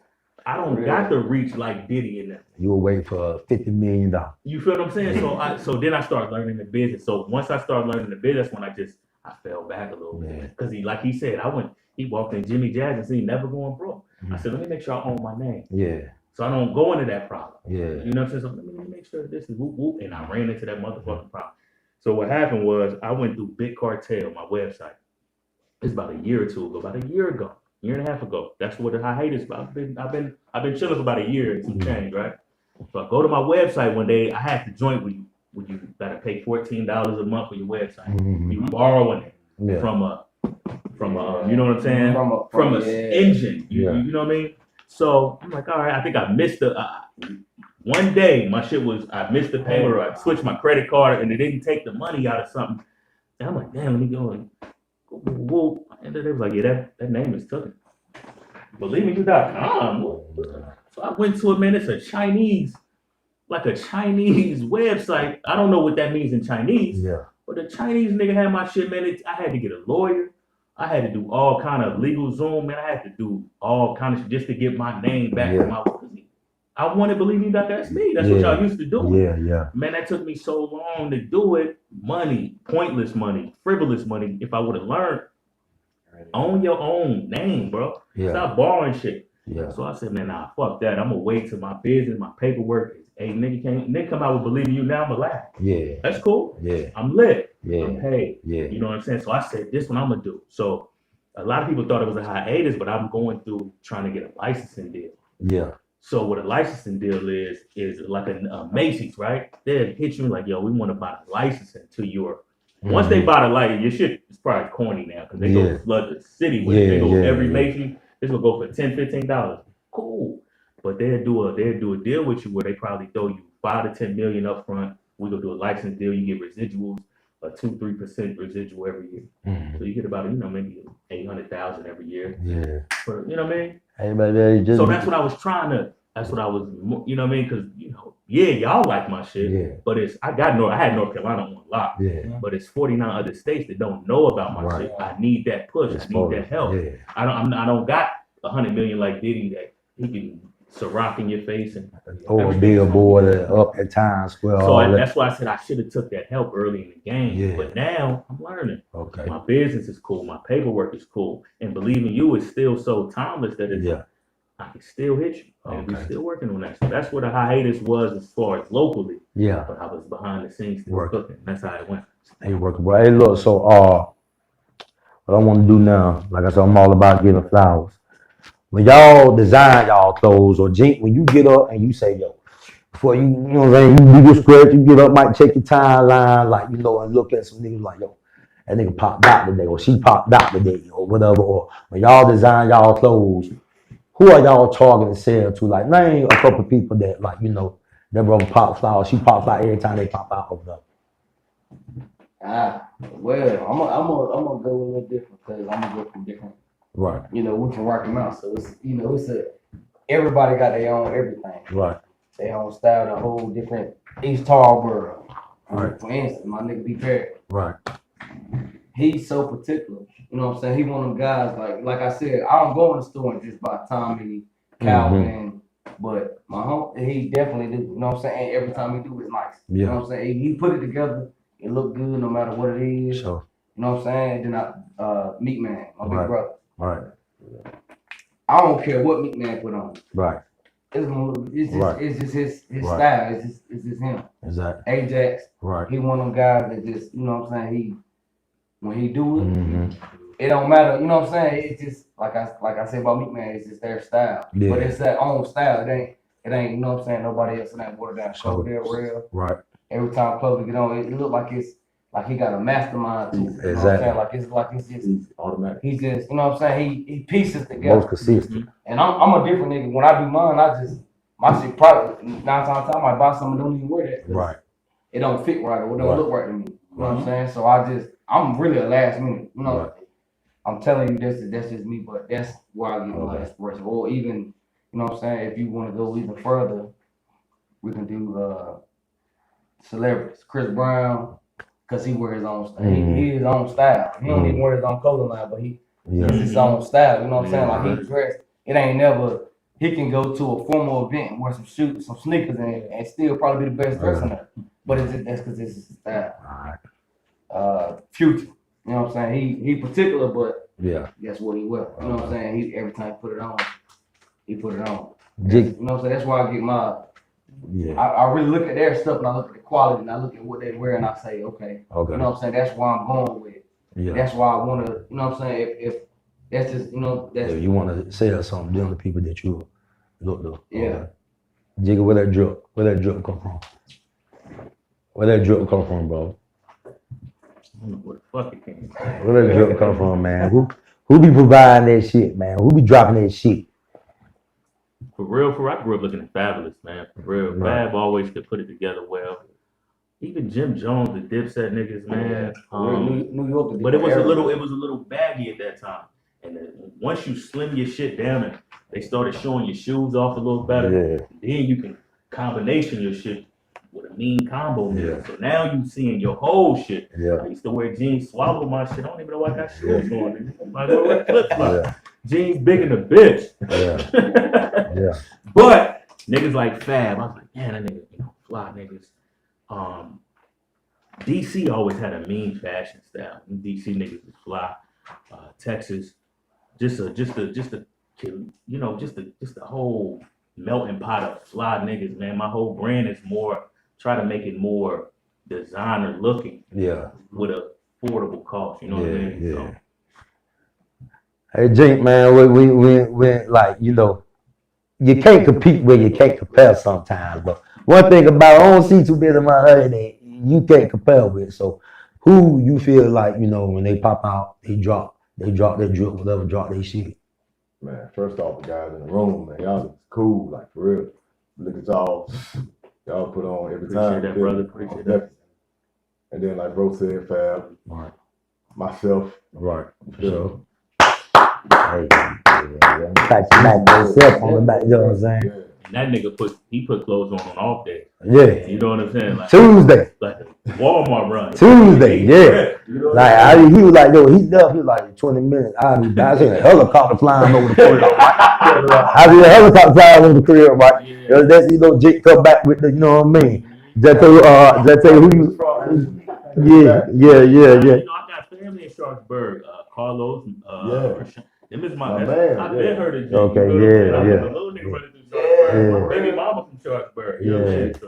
I don't got the reach like Diddy in them. You were waiting for $50 million. You feel what I'm saying? So then I started learning the business. So once I started learning the business, that's when I fell back a little bit. Because he said, he walked in Jimmy Jazz and said, he never going broke. I said, let me make sure I own my name. Yeah. So I don't go into that problem. Yeah. You know what I'm saying? So let me make sure this is whoop whoop. And I ran into that motherfucking problem. So what happened was I went through Big Cartel, my website. It's about a year or two ago, about a year and a half ago. That's what the hiatus about. I've been chilling for about a year and some change, right? So I go to my website one day. I had to join with you. You gotta pay $14 a month for your website. Mhm. You borrowing it from a you know what I'm saying? From a engine. You know what I mean? So I'm like, all right, I think I missed one day my shit was, I missed the payment, or I switched my credit card and it didn't take the money out of something. And I'm like, damn, let me go and whoop. And then they was like, yeah, that name is taken. BELEVENÚ.com. So I went to it, man. It's a Chinese website. I don't know what that means in Chinese. Yeah. But the Chinese nigga had my shit, man. I had to get a lawyer. I had to do all kind of legal Zoom, man. I had to do all kind of shit just to get my name back to my. I wanted BELEVENÚ. That's me. That's what y'all used to do. Yeah. Man, that took me so long to do it. Money, pointless money, frivolous money. If I would have learned, own your own name, bro. Yeah. Stop borrowing shit. Yeah. So I said, man, nah, fuck that. I'm gonna wait till my business, my paperwork is Hey, nigga come out with Believe in You Now, I'm laugh. Yeah. That's cool. Yeah. I'm lit. Yeah. I'm paid. Yeah. You know what I'm saying? So I said, this one I'm gonna do. So a lot of people thought it was a hiatus, but I'm going through trying to get a licensing deal. Yeah. So what a licensing deal is like a Macy's, right? They'll hit you like, yo, we want to buy a licensing to your. Once they buy the license, your shit is probably corny now because they go flood the city with it. They go every Macy's. This will go for $10, $15. Cool, but they'll do a deal with you where they probably throw you $5 to $10 million up front. We go do a license deal. You get residuals, a 2-3% residual every year. So you get about maybe $800,000 every year. Yeah. For, you know what I mean? Hey, man, just, so that's what I was trying to. That's what I was. You know what I mean? Because y'all like my shit. Yeah. But I had North Carolina on lock. Yeah. But it's 49 other states that don't know about my shit. I need that push. I need that help. Yeah. I don't got $100 million like Diddy that he can Ciroc in your face and or billboard up at Times Square. So that's why I said I should have took that help early in the game. Yeah. But now I'm learning. Okay. My business is cool. My paperwork is cool. And Believe in You is still so timeless that it's I can still hit you. And we're still working on that. So that's what a hiatus was as far as locally. Yeah. But I was behind the scenes still cooking. That's how it went. Hey, working, bro. Hey, look, so what I want to do now, like I said, I'm all about giving flowers. When y'all design y'all clothes, or when you get up and you say, yo, before you know what I'm saying, you do the script, you get up, might check your timeline, like, and look at some niggas like, yo, that nigga popped out today, or she popped out today, or whatever, or when y'all design y'all clothes, who are y'all targeting to sell to? Like, name a couple people that, like, that brother pop flowers, she pops out every time they pop out over there. Well, I'm gonna go a little different because I'm gonna go from different. Right. We can work them out. So it's everybody got their own everything. Right. Their own style, the whole different. Each tall world. Right. For instance, my nigga B. Perry. Right. He's so particular. You know what I'm saying? He one of them guys like I said, I don't go in the store and just buy Tommy, Calvin, but my home he definitely do. You know what I'm saying? Every time he do it's nice. Yeah. You know what I'm saying? He put it together. It look good no matter what it is. Sure. You know what I'm saying? Then Meat Man, my big brother. Right. I don't care what Meat Man put on. Right. It's just his style. It's just him. Exactly. Ajax. Right. He one of them guys that just, you know what I'm saying, when he do it, it don't matter, you know what I'm saying? It's just like I said about Meat Man, it's just their style. Yeah. But it's their own style. It ain't, you know what I'm saying, nobody else in that water down show there real. Right. Every time Clover get on, it look like it's like he got a mastermind too. You know what I'm Exactly. saying? Like it's just automatic. He's just, you know what I'm saying? He pieces together. Most consistent. And I'm a different nigga. When I do mine, my shit probably 9 times out of 10 I might buy something that don't even wear that. Right. It don't fit right or it don't look right to me. You know what I'm saying? So I'm really a last minute. You know, I'm telling you that's just me, but that's where I get my inspiration. Or even, you know what I'm saying, if you want to go even further, we can do celebrities. Chris Brown, because he wears his own style. He his own style. He don't even wear his own clothing line, but he's his own style. You know what I'm saying? Like he dressed, it ain't never. He can go to a formal event and wear some shoes, some sneakers, and still probably be the best dressed in there. But that's because it's his style. Future, you know what I'm saying? He particular, but that's what he wear. You know what I'm saying? He every time he put it on. You know what I'm saying? That's why I get my. I really look at their stuff and I look at the quality and I look at what they wear and I say, okay. You know what I'm saying? That's why I'm going with it. That's why I want to. You know what I'm saying? If that's just, that's. You want to sell something to the people that you look to. Yeah. Jigga, where that drip come from? Where that drip come from, bro? I don't know where the fuck it came from. Where that drip come from, man? Who be providing that shit, man? Who be dropping that shit? For real, I grew up looking at Fabulous, man. For real, Fab always could put it together well. Even Jim Jones, the Dipset niggas, man. New York, but it was a little baggy at that time. And then once you slim your shit down and they started showing your shoes off a little better, then you can combination your shit with a mean combo. So now you seeing your whole shit. I used to wear jeans, swallow my shit. I don't even know why I got shoes on. Like, what flip flop? Jeans big in the bitch. But niggas like Fab, I was like, man, that nigga, fly niggas. DC always had a mean fashion style. DC niggas was fly. Texas, just the whole, melting pot of fly niggas, man. My whole brand is more, try to make it more designer looking. Yeah. With a affordable cost, you know what I mean? Yeah. So, Hey, Jink, man, we like, you know, you can't compete where you can't compare sometimes. But one thing about, I don't see too many of my other that you can't compare with. So who you feel like, you know, when they pop out, they drop their drip, whatever, drop their shit. Man, first off, the guys in the room, man, y'all is cool, like for real. Look at y'all put on every time. Appreciate that, brother. Appreciate that. And then, like bro said, Fab, Right. myself. Right. For sure. Hey, yeah. Pat you back yourself on the back, you know what I'm saying? Yeah. And that nigga put clothes on off day. Yeah. You know what I'm saying? Like Tuesday. like a Walmart run. Tuesday, yeah. You know Like he was like, yo, he was like 20 minutes. I see a helicopter flying over the crib. I see a helicopter flying over the crib, right? Yeah. That's, you know, Jake come back with the, you know what I mean? Just tell you who you. Yeah. You know, I got family in Sharpsburg. Carlos, Rashawn. Them is my man, I've been heard of Jake. Okay, you know, yeah. I'm a little nigga running through Sharpsburg. Yeah. My baby mama from Sharpsburg. You know what I'm saying? So,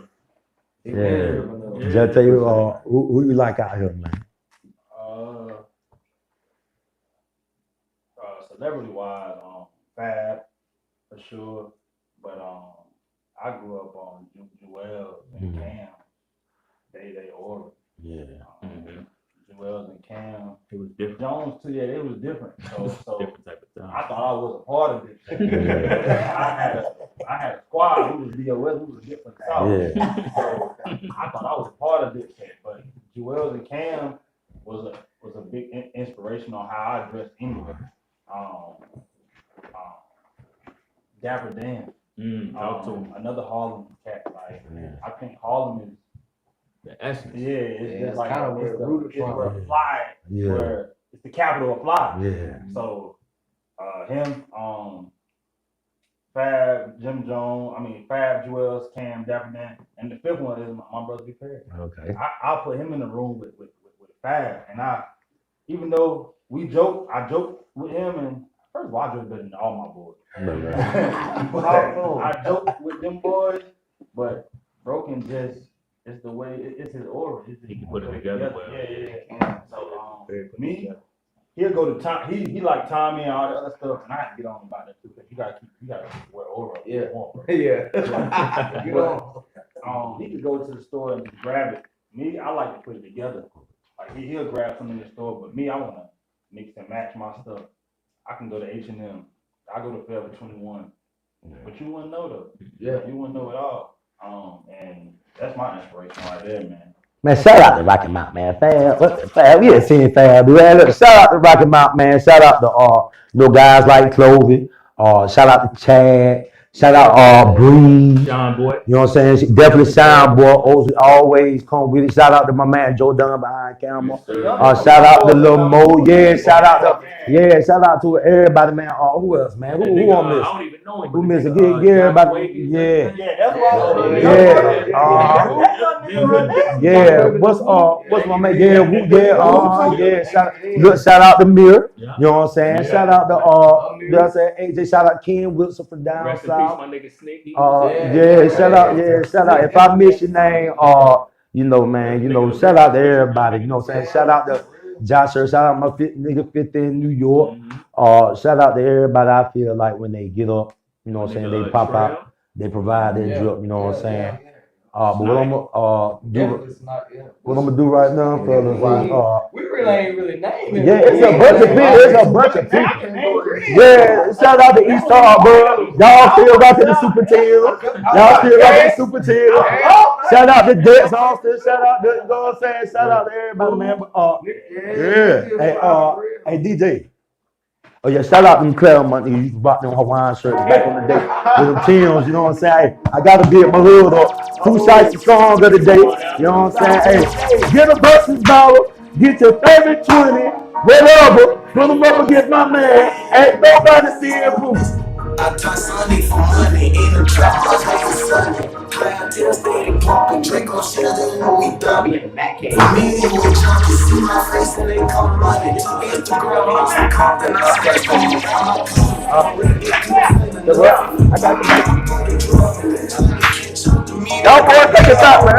Yeah. Just tell you who you like out here, man. Celebrity wise, Fab for sure, but I grew up on Joel and Cam. They aura. Yeah. Joel and Cam. it was different. Jones too, yeah, it was different. So Different type of time. I thought I was a part of it. I had a squad who was DOS, who was different south. Yeah. So I thought I was a part of it, but Joel and Cam was a big inspiration on how I dressed anyway. Dapper Dan, Talk to him. another Harlem cat. Like Yeah. I think Harlem is The essence. it's it's like kind of it's where the rooted it's from. where fly, Yeah. where it's the capital of fly. Yeah. So him, Fab, Fab, Jewels, Cam, Dapper Dan, and the fifth one is my brother B. Perry. Okay. I'll put him in the room with Fab, and even though I joke with him, and first of all, I joke better than all my boys. But I joke with them boys, but Broken it's the way it's his aura. He can put it together well. Yeah. So me, he'll go to Tom. He like Tommy and all that other stuff, and I have to get on about that too. Cause you gotta wear aura. Yeah. Bro. Yeah. You know, he could go to the store and just grab it. Me, I like to put it together. Like he'll grab something in the store, but me, I wanna mix and match my stuff. I can go to H&M. I go to Forever 21. But you wouldn't know though. Yeah. You wouldn't know it all. And that's my inspiration right there, man. Man, shout out to Rocky Mount, man. Fab, we ain't seen Fab. Man, look, shout out to Rocky Mount, man. Shout out to guys like Clovey. Shout out to Chad. Shout out Bree. John Boy. You know what I'm saying? She definitely Sound Boy. Always come with it. Shout out to my man Joe Dunn behind camera. Shout out to Lil Mo. Yeah, shout out to everybody, man. Who else, man? Who on this? I don't even know him. Who missing? Yeah, everybody. Yeah. Yeah. What's my man? Yeah. Shout out to Mir. You know what I'm saying? Shout out to you know what I'm saying? AJ. Shout out Ken Wilson from down Rest in south. peace, my nigga Sneak. Shout out. If I miss your name, you know, man, you know, shout out to everybody. You know what I'm saying? Shout out to Josh. Shout out my nigga 50 in New York. Shout out to everybody. I feel like when they get up, you know what I'm saying, they pop out, they provide their drip. You know what I'm saying? But what I'm gonna do right now, fellas, We really ain't really naming. yeah, it's a bunch of people. Yeah, shout out to East Harbor. Y'all still rocking the Super Teal. Shout out to Dex Austin. Shout out to, you know what I'm saying? Shout out to everybody, man. Hey, DJ. Oh yeah, shout out to them Claremont niggas. You used to rock them Hawaiian shirts back in the day with them Tims, you know what I'm saying? Hey, I gotta get my hood up. 2 shots of stronger today. You know what I'm saying? Hey, get a versus dollar, get your favorite 20, whatever, put them up against my man. Ain't nobody seeing proof. I touch Sunday for money in the trap, I make it Sunday. Clientele steady pumping, Draco shit, they know we done it. Meeting with junkies, see my face and they come running. Instagram, I'm so Compton, I scratch on me. That's what I got to y'all boys take us out, man.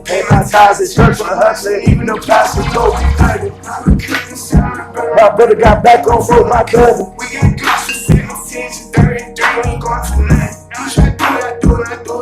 Ain't my ties in church for hustling, even the pastor told me. My brother got back on board, my cousin. We got guts for 17, 30, ain't going for nothing.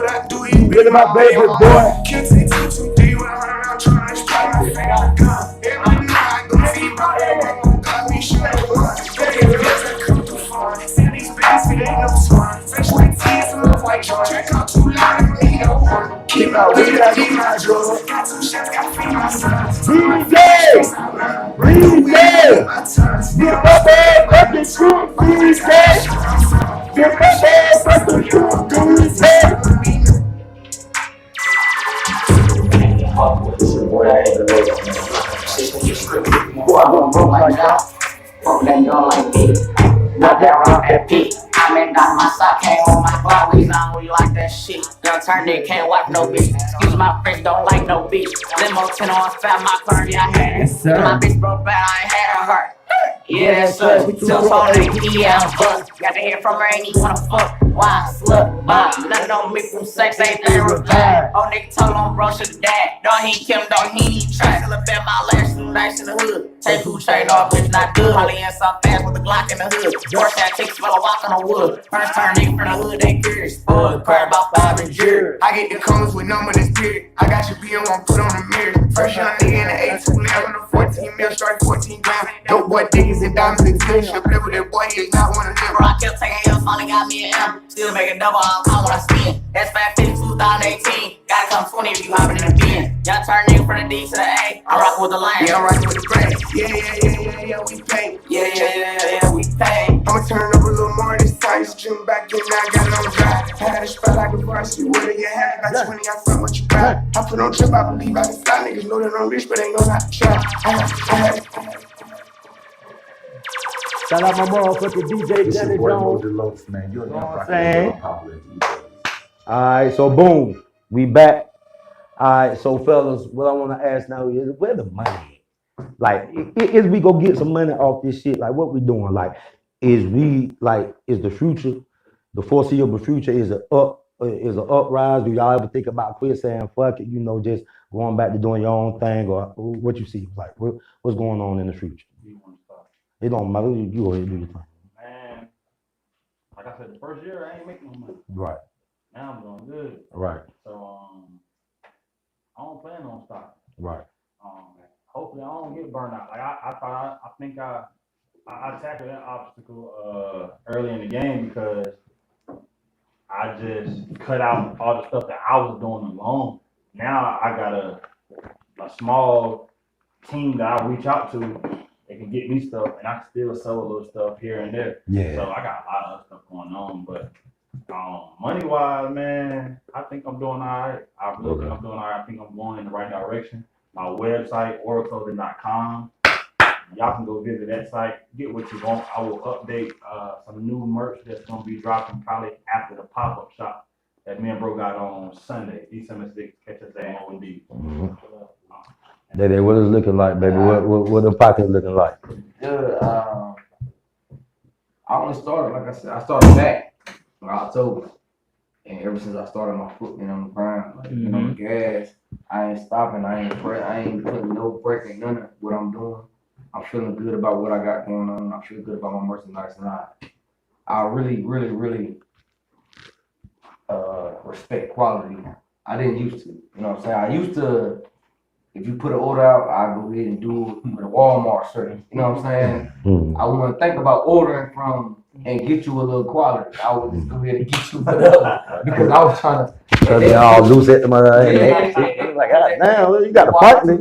I do it. You Really my baby boy. Can't take 2, 2, 3 when I run around trying to spray my finger out the gun. Everybody know I go feed my baby. God, we shoot at once. Baby, I come too far. See these bands, we ain't no smart. Fresh white tees, love like George. Drink out too loud, I need no one. Keep my weed, I need my drugs. Got 2 shots, got 3 my sons. DJ! DJ! Get my bag, fucking shoot, DJ! Get my bag, fucking shoot, DJ! Boy, I'm gonna broke like that. Broke that girl like me. Not that rock that peak. I mean, got my sock, came on my flowers on. We like that shit. Young turn it, can't wipe no bitch. Excuse my French, don't like no bitch. Limo 10 on fat, my car, yeah, I had it. My bitch broke bad, I ain't had her. Yeah, that's us. We still talking DM bus. Got to hear from her, ain't even wanna fuck. Why slut, bob? Nothing on me from sex, ain't there reply. Oh, nigga told on bro, should dad. Dog, he kill him, dog, he ain't try. Still a bet my last nice in the hood. Take who trade off, bitch, not good. Holly in some fast with a Glock in the hood. Horse that takes fella walk on the wood. First turn nigga from the hood, they curious. Boy, cry about 5 and years. I get the cones with number this beard. I got your BM on put on the mirror. First young nigga in the A2 now on the 14 mil, strike 14 grams. Dope boy diggers and diamonds and fish. Your play with that boy, he is not one of them. Bro, I kept taking L's, finally got me an M. Still making double, I'll call when I spin. That's 550 2018. Gotta come 20 if you hopping in the bin. Y'all turn nigga from the D to the A. I rock with the lion. Yeah, I'm rocking with the brand. Yeah, we pay. Yeah, we pay. I'ma turn up a little more this time. Just trim back in, I got it on dry. I had a spot like a varsity. What do you have? Got 20, I front what you got. I put on trip, I believe I can fly. Niggas know that I'm rich, but they know not to try. Shout out my motherfucking DJ Johnnie L. Man, you're what I'm saying? Alright, so boom, we back. Alright, so fellas, what I want to ask now is where the money? Like, is we go get some money off this shit? Like, what we doing? Like, is the future, the foreseeable future, is an uprise? Do y'all ever think about quit saying fuck it, just going back to doing your own thing, or what you see? Like, what's going on in the future? It don't matter. You go ahead and do your thing. Man, like I said, the first year I ain't making no money. Right. Now I'm doing good. Right. So I don't plan on stopping. Right. Hopefully I don't get burned out. Like I think I tackled that obstacle early in the game because I just cut out all the stuff that I was doing alone. Now I got a small team that I reach out to. They can get me stuff, and I can still sell a little stuff here and there. Yeah. So I got a lot of stuff going on, but money wise, man, I think I'm doing all right. I really think I'm doing all right. I think I'm going in the right direction. My website, oraclothing.com. Y'all can go visit that site, get what you want. I will update some new merch that's gonna be dropping probably after the pop-up shop that me and bro got on Sunday, December 6th. Catch us at MOD. Daddy, what is it looking like, baby? What the pocket looking like? Good. I only started, like I said, I started back in October. And ever since I started my foot on the ground, like, the gas, I ain't stopping, I ain't putting no break in none of what I'm doing. I'm feeling good about what I got going on. I feel good about my merchandise, and I really, really, really respect quality. I didn't used to, you know what I'm saying? I used to, if you put an order out, I go ahead and do it with a Walmart certain. You know what I'm saying? I wouldn't think about ordering from and get you a little quality. I would just go ahead and get you whatever because I was trying to. So they all loose at the mother. Like, God damn, you got a partner. Yeah.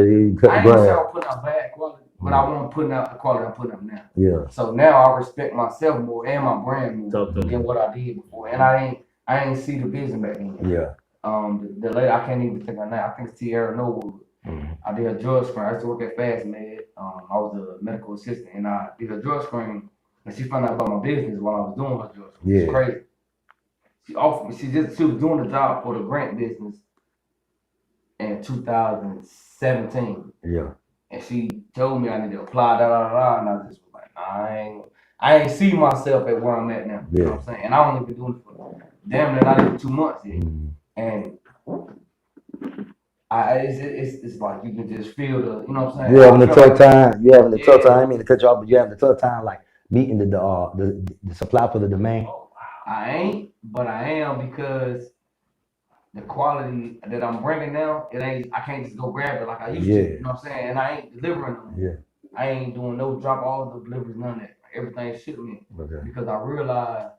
You cut the I ain't grass. saying I'm putting out bad quality, but I want to put out the quality I'm putting out now. Yeah. So now I respect myself more and my brand more than what I did before, and I ain't see the vision back then. Yeah. The lady, I can't even think of her name. I think it's Tierra Nowood. I did a drug screen. I used to work at Fast Med. I was a medical assistant, and I did a drug screen. And she found out about my business while I was doing her drug screen. It's crazy. She offered me. She was doing the job for the grant business. in 2017. Yeah. And she told me I need to apply, and I just was like, nah, I ain't see myself at where I'm at now. You know what I'm saying? And I only been doing it for damn near not even 2 months yet. And it's like you can just feel the, you know what I'm saying? You having a tough time. You having a tough time. I didn't mean to cut you off, but you having a tough time like meeting the supply for the demand. I ain't, but I am because the quality that I'm bringing now, I can't just go grab it like I used to. You know what I'm saying? And I ain't delivering them. Yeah. I ain't doing no drop all the deliveries, none of that. Everything shipping because I realize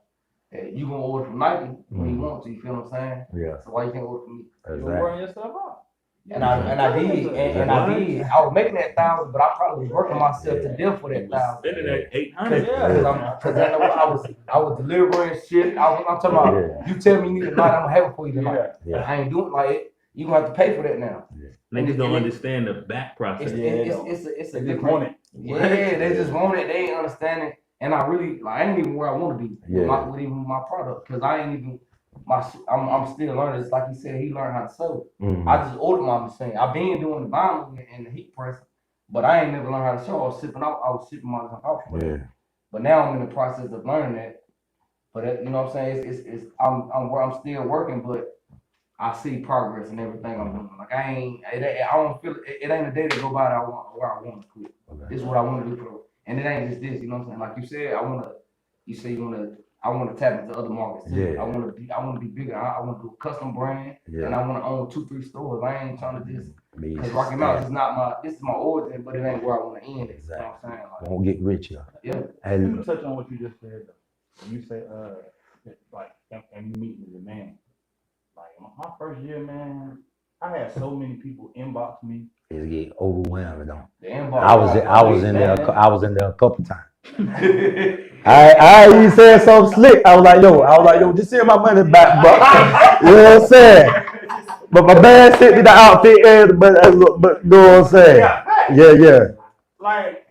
that you gonna order from Nike when you want to. You feel what I'm saying? Yeah. So why you can't order from me? Exactly. You're wearing yourself out. And I did. I was making that 1,000, but I probably was working myself to death for that 1,000. Spending that 800. Because I was delivering shit. I'm talking about. You tell me you need a night, I'm gonna have it for you tonight. I ain't doing like it. You gonna have to pay for that now. Niggas don't understand the back process. It's a different. They just want it. They ain't understanding. And I really I ain't even where I want to be with even my product because I ain't even. I'm still learning. It's like he said, he learned how to sew. I just ordered my machine. I've been doing the vinyl and the heat press, but I ain't never learned how to sew. I was shipping my off. But now I'm in the process of learning that. But you know what I'm saying? I'm still working, but I see progress in everything I'm doing. Like I don't feel it ain't a day to go by that where I want to quit. This is what I want to do for, and it ain't just this. You know what I'm saying? Like you said, I want to tap into other markets too. I want to be bigger. I want to do a custom brand, and I want to own 2-3 stores. I ain't trying to just because Rocky Mountain this is my origin, but it ain't where I want to end. Exactly. You know what I'm saying? Like, won't get rich here. Yeah. And touch on what you just said though. When you say like and you meet the demand. Like my first year, man, I had so many people inbox me. It get overwhelming though. I was in there a couple times. You said something slick. I was like, yo, just send my money back, bro. You know what I'm saying? But my man sent me the outfit, but you know what I'm saying? Yeah. Like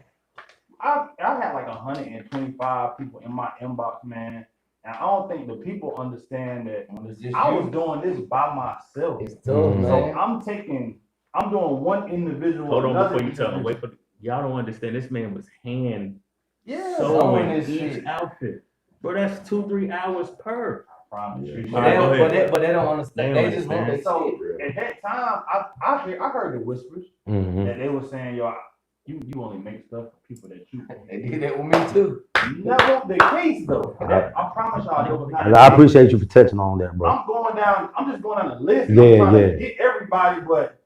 I had like 125 people in my inbox, man. And I don't think the people understand that I was doing this by myself. It's tough, man. So I'm doing one individual. Hold on before you tell them. Wait for y'all don't understand. This man was sewing each outfit. Bro, that's 2-3 hours per. I promise you. But they don't understand. They just want so at that time, I heard the whispers that they were saying, yo, you only make stuff for people that you want. They did that with me too. That was the case though. I promise y'all it was not. I appreciate you for touching on that, bro. I'm just going down the list. I'm trying to get everybody, but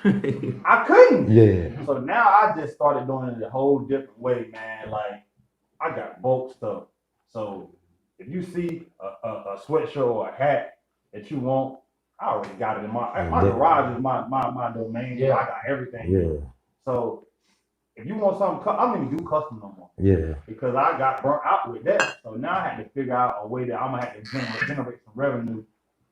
I couldn't. Yeah. So now I just started doing it a whole different way, man. Like I got bulk stuff. So if you see a sweatshirt or a hat that you want, I already got it in my garage is my domain. Yeah. I got everything. Yeah. So if you want something, I don't even do custom no more. Yeah. Because I got burnt out with that. So now I had to figure out a way that I'm gonna have to generate some revenue.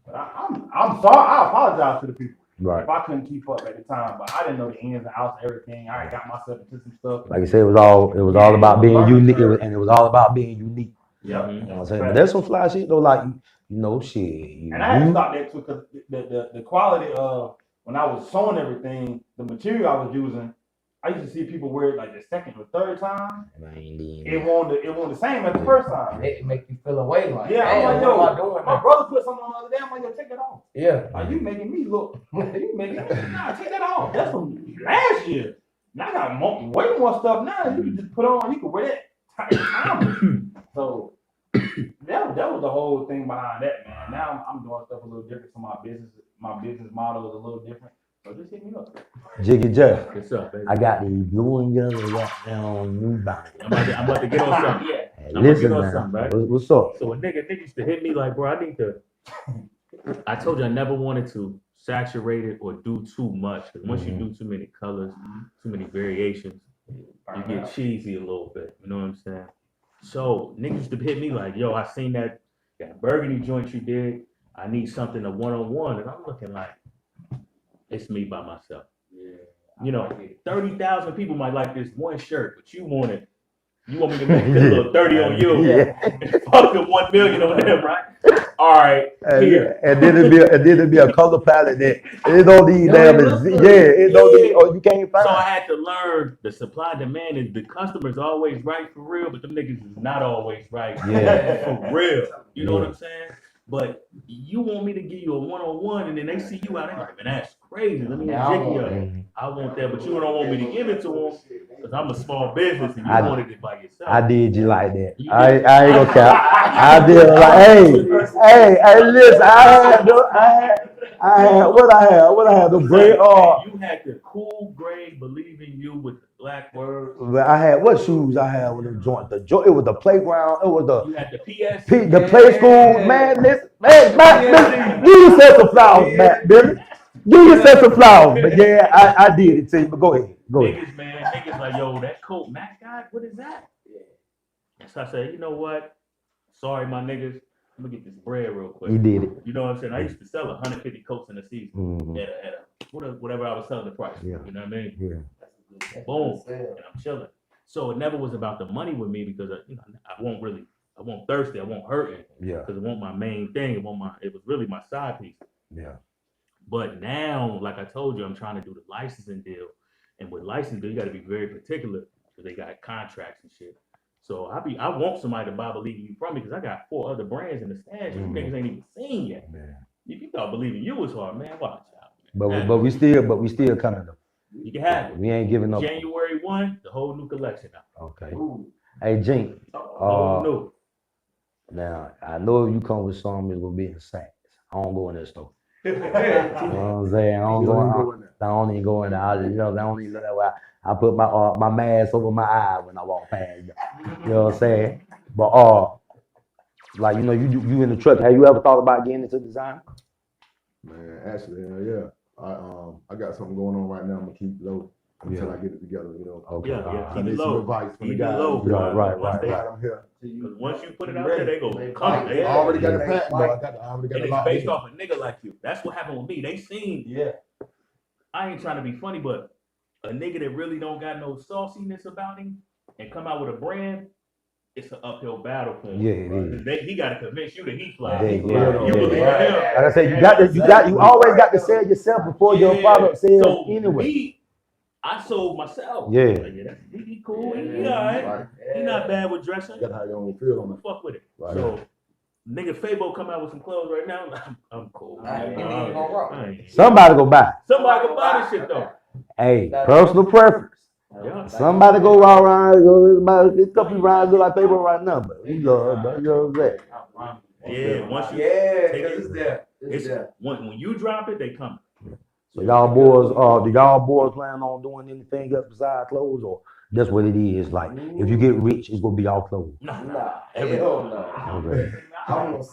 But I'm sorry. I apologize to the people. Right. If I couldn't keep up at the time, but I didn't know the ins and outs of everything. I got myself into some stuff. Like I said, it was all about being unique, and it was all about being unique. Yeah. You know what I'm saying? But there's some fly shit though, like shit. And I had to stop that too, because the quality of when I was sewing everything, the material I was using, I used to see people wear it like the second or third time. It wasn't the same as the first time. It make you feel away like, I'm like, yo, what am I doing? My brother put something on the other day. I'm like, yo, take that off. Yeah. Like you making me look. You making nah, take that off. That's from last year. Now I got way more stuff now. You can just put on. You can wear that. So that was the whole thing behind that, man. Now I'm doing stuff a little different. So my business model is a little different. So just hit me up. Jiggy Jeff. What's up, baby? I got the blue and yellow right now on New Body. I'm about to get on something. Hey, listen, man. Right? What's up? So a nigga used to hit me like, bro, I told you I never wanted to saturate it or do too much. Because once you do too many colors, too many variations, you get cheesy a little bit. You know what I'm saying? So niggas used to hit me like, yo, I seen that burgundy joint you did. I need something a one-on-one. And I'm looking like, it's me by myself. Yeah. 30,000 people might like this one shirt, but you want me to make a little 30 on you. Yeah. Fuck the 1 million on them, right? all right, here. And then it'd be a color palette that it don't need damn. It don't need. Oh, you can't find. So I had to learn the supply demand is the customer's always right for real, but them niggas is not always right for real. You know what I'm saying? But you want me to give you a one-on-one, and then they see you out there, like, man, that's crazy. Let me jig you up. I want that, but you don't want me to give it to them because I'm a small business, and you wanted it by yourself. I did you like that. I ain't gonna cap. I did like, hey, listen, I had what I had the gray. You had the cool gray, believe in you with the black words. I had what shoes I had with the joint. It was the playground. It was You had the PS. the play school. Man, listen, man, you said some flowers, man, Billy. You said some flowers, but yeah, I did it to you. But go ahead. Niggas like, yo, that coat Mac guy, what is that? So I said, you know what? Sorry, my niggas. Let me get this bread real quick. You did it. You know what I'm saying? I used to sell 150 coats in a season at whatever I was selling the price. Yeah. You know what I mean? Yeah. Boom. And I'm chilling. So it never was about the money with me because I won't thirsty. I won't hurting. Yeah. Because it wasn't my main thing. It was really my side piece. Yeah. But now, like I told you, I'm trying to do the licensing deal. And with licensing deal, you got to be very particular because they got contracts and shit. So I want somebody to buy Believe You from me because I got 4 other brands in the stash you niggas ain't even seen yet. Man. If you thought Believe in You was hard, man, watch out. Man. But we still coming though. You can have it. We ain't giving up. January 1, the whole new collection out. Okay. Ooh. Hey, Jink. No. Now I know if you come with something, it's gonna be in the sacks. I don't go in that store. You know what I'm saying? I don't even go in there. I don't even know that way. I put my mask over my eye when I walk past. You know what I'm saying? But like you in the truck. Have you ever thought about getting into design? Man, actually, yeah. I got something going on right now. I'm gonna keep low until I get it together. You know. Okay. Yeah. I need some advice from the guys. Right. I'm here. Because once you put it out there, they go come. I already got the patent, but I already got and the it's based off a nigga like you. That's what happened with me. They seen. Yeah. I ain't trying to be funny, but a nigga that really don't got no sauciness about him and come out with a brand, it's an uphill battle for him. Yeah, it is. He got to convince you that he fly. Yeah. You believe in him. Like I said, you always got to sell yourself before your product sells anyway. I sold myself. Yeah. Like, he cool. He all right. He not bad with dressing. You got how you own feel on it. Fuck with it. Right. So, nigga Fabo come out with some clothes right now. I'm cool. Somebody go buy. Somebody go buy this shit though. Hey, personal preference. Yeah. Somebody go around, a couple rounds look like Fabo right now, but you know what I'm saying? Yeah, once you take it, it's there. When you drop it, they come. So y'all boys, do y'all boys plan on doing anything else besides clothes, or that's what it is? Like, if you get rich, it's gonna be all clothes. Nah, hell no. Okay. I want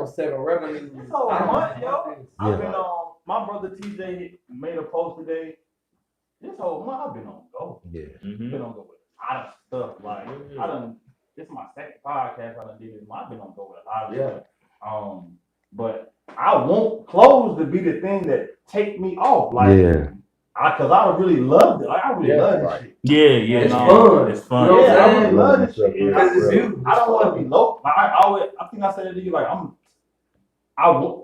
7 revenues. It's a whole month, yo. I've Yeah. been on. My brother TJ made a post today. This whole month I've been on go. Yeah. Been on go with a lot of stuff. Like I done. This is my second podcast I done did. I've been on go with a lot of stuff. But I want clothes to be the thing that take me off. Like, cause I really love it. Like, I really love this shit. Yeah. It's fun. It's fun. Yeah, I really love this shit. Because it's you. I don't want to be local. Like, I think I said it to you. Like,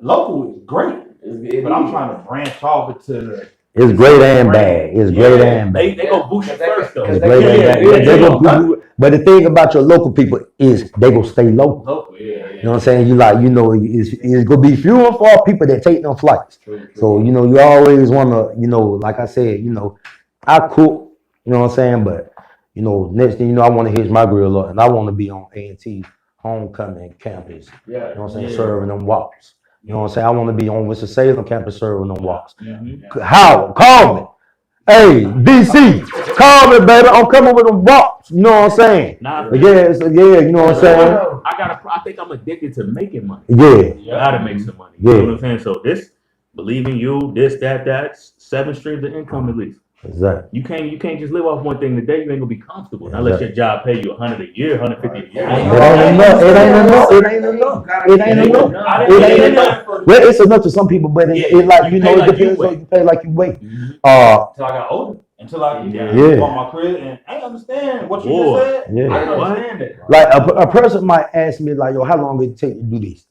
local is great, but I'm trying to branch off into. It's great and bad. It's great and bad. They go boost you first though. It's great and bad. But the thing about your local people is they gonna stay local. You know what I'm saying? It's gonna be few and far people that take them flights. So you always wanna, like I said, I cook. You know what I'm saying? But next thing I want to hitch my grill up, and I want to be on A&T homecoming campus. You know what I'm saying? Serving them wops. You know what I'm saying? I want to be on Winston-Salem campus serving them wops. Howard, call me. Hey, DC, call me, baby. I'm coming with them wops. You know what I'm saying? You know what I'm saying? I think I'm addicted to making money. Yeah. Gotta make some money. You know what I'm saying? So this, Believe in You, that, 7 streams of income at least. Exactly. You can't just live off one thing today. You ain't gonna be comfortable unless your job pay you $100 a year, $150 a year. It ain't enough. Well, it's enough to some people, but it depends on you pay like you wait. Until I got older. Until I bought my crib, and I understand what you just said. I understand it. Like a person might ask me, like, yo, how long did it take to do this?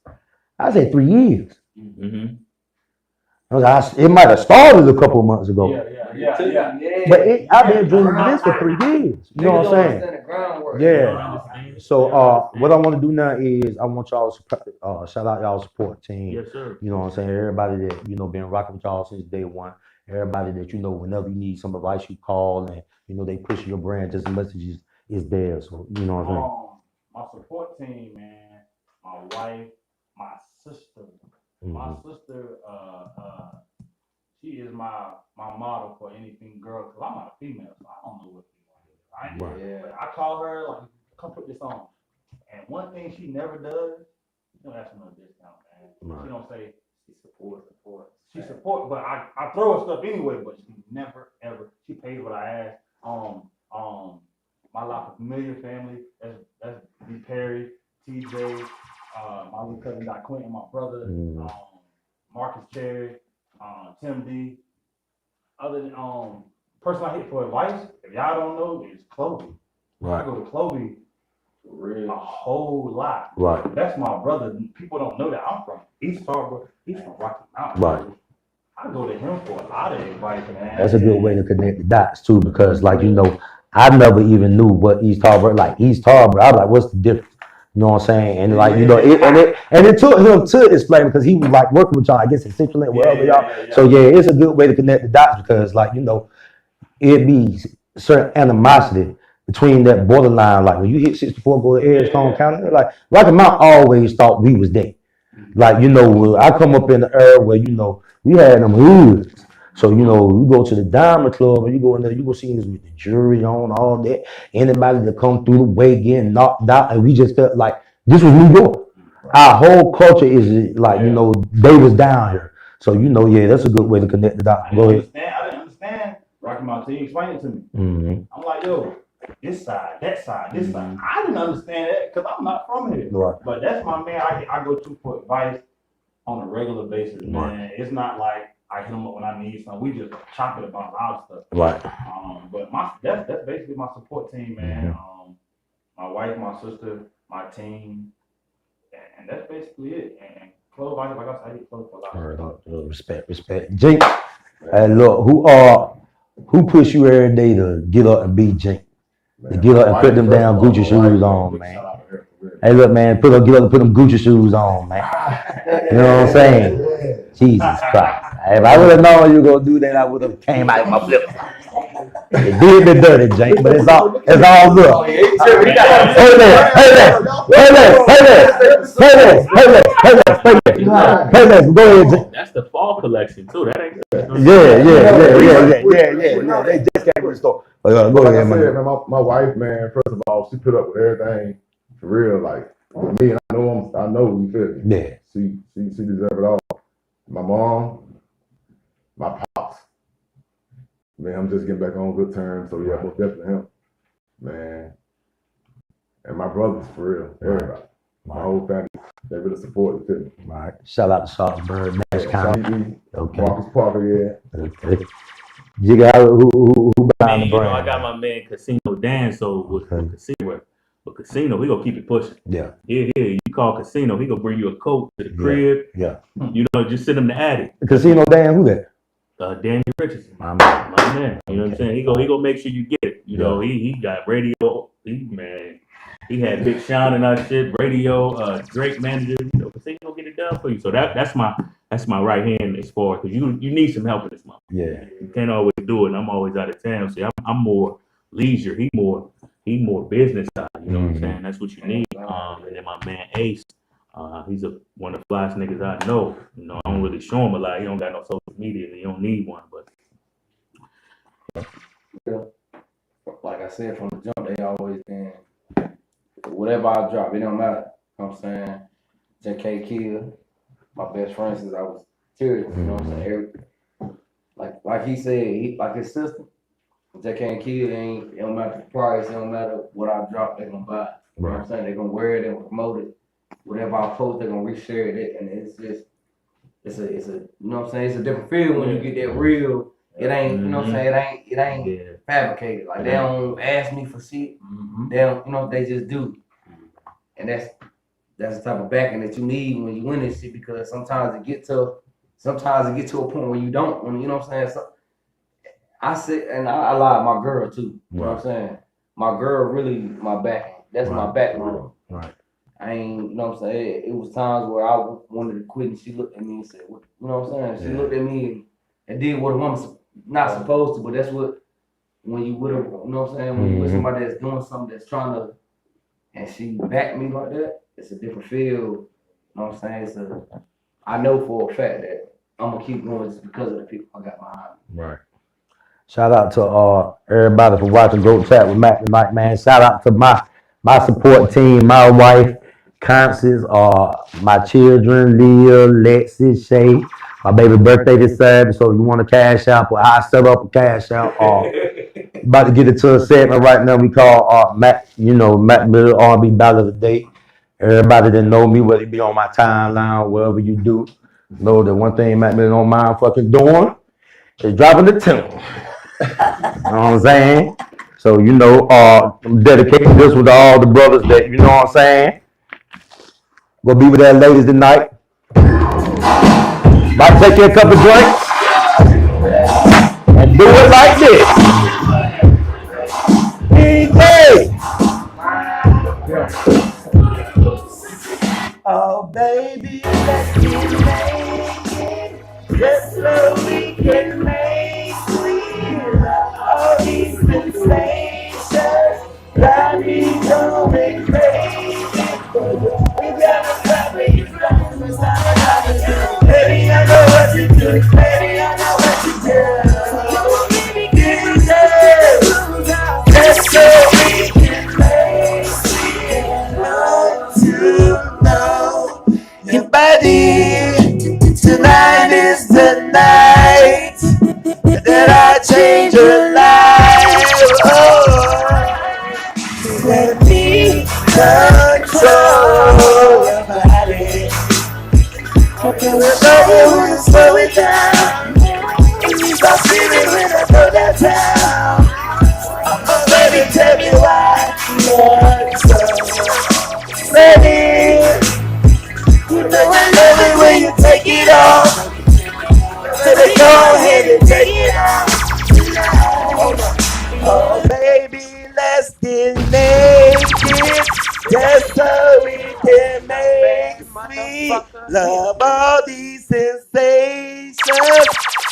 I say 3 years. Mm-hmm. It might have started a couple of months ago. Yeah. But I've been dreaming of this for 3 years. You know what I'm saying? The groundwork. Yeah. So what I want to do now is I want y'all to shout out y'all support team. Yes, sir. You know what I'm saying? Everybody that, you know, been rocking with y'all since day one. Everybody that, you know, whenever you need some advice, you call and, you know, they push your brand just as much as is there. So, you know what I'm saying? My support team, man, my wife, my sister. My sister, she is my model for anything girl, because I'm not a female, so I don't know what female is. But I call her, like, come put this on. And one thing she never does, she don't ask for no discount, man. She don't say, she support. She support, but I throw her stuff anyway, but she never, ever, she pays what I ask. My La Familiar family, that's B. Perry, TJ, my little cousin Doc Quentin, my brother, Marcus Cherry, Tim D. Other than person I hit for advice, if y'all don't know, is Chloe. I go to Chloe a whole lot. Right. That's my brother. People don't know that I'm from East Harbor. He's from Rocky Mountain. Right. I go to him for a lot of advice, man. That's a good way to connect the dots too, because like, you know, I never even knew what East Harbor, like East Harbor, I was like, what's the difference? You know what I'm saying? And like, you know, it took him to explain because he was like working with y'all, I guess in Central and wherever y'all. So yeah, it's a good way to connect the dots because like, you know, it be certain animosity between that borderline. Like when you hit 64, go to Airstone County, like Rocky Mountain always thought we was there. Like, you know, I come up in the era where, you know, we had them hoods. So, you know, you go to the Diamond Club and you go in there, you go see us with the jury on, all that. Anybody that come through the way getting knocked out. And we just felt like this was New York. Our whole culture is like, you know, they was down here. So, you know, yeah, that's a good way to connect the dots. Go ahead. I didn't understand Rocky Mountain. He explained it to me. I'm like, yo, this side, that side, this side. I didn't understand that because I'm not from here. Right. But that's my man I go to for advice on a regular basis, man. It's not like I hit him up when I need something. We just chop it about our stuff. Right. But that's basically my support team, man. My wife, my sister, my team, and that's basically it. And Chloe, like I said, I get Chloe for a lot. Respect. Jake, hey, look, who pushed you every day to get up and be Jake? To get up and put them damn Gucci shoes on, man. Hey, look, man, get up and put them Gucci shoes on, man. You know what I'm saying? Jesus Christ. If I would have known you were going to do that, I would have came out with my flip flops. It did be dirty, Jake, but it's all good. Hey there, go ahead, Jake. That's the fall collection too. That ain't. Yeah. They just came to the store. Go Like ahead, I man. said, man, my wife, man, first of all, she put up with everything for real. Like with me, I know you feel me. Yeah. She deserves it all. My mom, my pops. Man, I'm just getting back on good terms. So yeah, most definitely him. Man. And my brothers for real. Everybody. My whole family. They really supported me. Right. Shout out to Salzburg, Nash County. Okay. Marcus Parker, yeah. Okay. You got who behind the You know, brand? I got my man Casino Dan, so with Casino, but Casino, he gonna keep it pushing. Yeah. Yeah. You call Casino, he gonna bring you a coat to the crib. Yeah. You know, just send him the attic. Casino Dan, who that? Danny Richardson. My man. You know what I'm saying? He gonna make sure you get it. You know, he got radio. He had Big Sean and our shit, radio, Drake manager. You know, Casino gonna get it done for you. So that's my right hand as far, because you need some help in this month. Yeah. You can't always do it, and I'm always out of town. See, I'm more leisure. He more business side. You know what I'm saying? That's what you need. And then my man Ace, he's one of the flyest niggas I know. You know, I don't really show him a lot. He don't got no social media, and he don't need one. But Like I said from the jump, they always been whatever I drop, it don't matter. You know what I'm saying? JK Kill, my best friend since I was serious. You know what I'm saying? Like he said, like his sister, JK and Kill, it don't matter the price, it don't matter what I drop, they're gonna buy. You know what I'm saying? They're gonna wear it, they're gonna promote it. Whatever I post, they're gonna reshare it, and it's just it's a you know what I'm saying? It's a different feel when you get that real. It ain't, you know what I'm saying? It ain't fabricated. Like they don't ask me for shit. They don't, you know, they just do. And that's the type of backing that you need when you win this shit, because sometimes it get to a point where you don't. You know what I'm saying? So, I said, and I lied, my girl too. You know what I'm saying? My girl really my backing. That's my backbone. Right. I ain't, you know what I'm saying? It was times where I wanted to quit, and she looked at me and said, "What?" You know what I'm saying? She looked at me and did what a woman's not supposed to, but that's what, when you with her, you know what I'm saying? When you with somebody that's doing something that's trying to, and she backed me like that, it's a different feel. You know what I'm saying? I know for a fact that I'm gonna keep going just because of the people I got behind me. Right. Shout out to everybody for watching Go Chat with Mac tonight, man. Shout out to my support team, my wife, Constance, my children, Leah, Lexi, Shay. My baby birthday this Saturday, so you want to cash out, but I set up a cash out. About to get it to a segment right now we call Macmilli R&B Battle of the Day. Everybody that know me, whether you be on my timeline, wherever you do, know that one thing Macmilli don't mind fucking doing is dropping the tempo. You know what I'm saying? So, I'm dedicating this with all the brothers that, you know what I'm saying, go be with that ladies tonight. About to take you a couple drinks and do it like this. DJ! Oh, baby, let's make it just so we can make sweet. All these sensations got me going crazy. We gotta stop it. Baby, I know what to do. Baby, I know what to do. Just so we can make sweet. Want to know your body. Tonight is the night that I change your life. Oh, let me control your body. Okay, we're going to slow it down. And you start feeling when I go downtown. Oh, baby, tell me why you're so ready. You know I love it when you take it off. Baby, go ahead and take it off. Oh, baby, let's get naked, just so we can make sweet love. All these sensations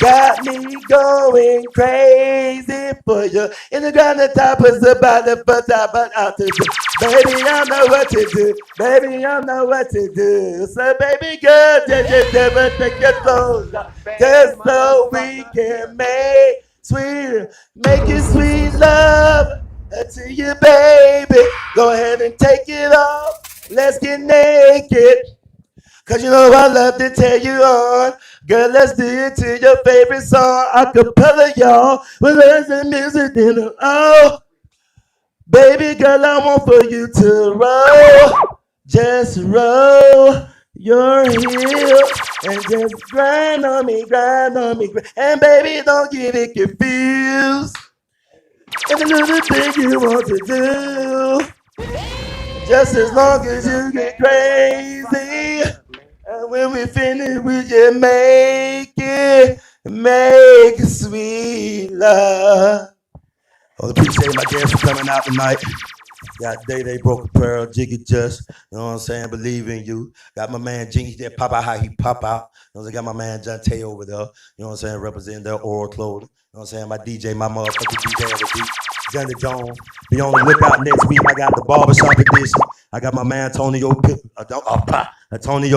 got me going crazy for you. In the ground, the top is about to put up and out to do. Baby, I know what to do. Baby, I know what to do. So, baby girl, just never take your clothes off, just so we can make it sweet love to you, baby. Go ahead and take it off. Let's get naked. Cause you know I love to tell you on. Girl, let's do it to your favorite song. Acapella, y'all. Well, there's the music in it. Oh, baby girl, I want for you to roll. Just roll your hips and just grind on me. And baby, don't get it confused. It's a little thing you want to do. Just as long as you get crazy. And when we finish, we just make sweet love. I appreciate my guests for coming out tonight. Got DaDa, Broke Apparel, Jiggy Just, you know what I'm saying, Believe in You. Got my man Jinky there, pop out how he pop out. You know, I got my man Jontae over there, you know what I'm saying, representing their oral clothing. You know what I'm saying, my DJ, my motherfucking DJ of the beat, Johnny Jones. Be on the lookout next week. I got the barbershop edition. I got my man Antonio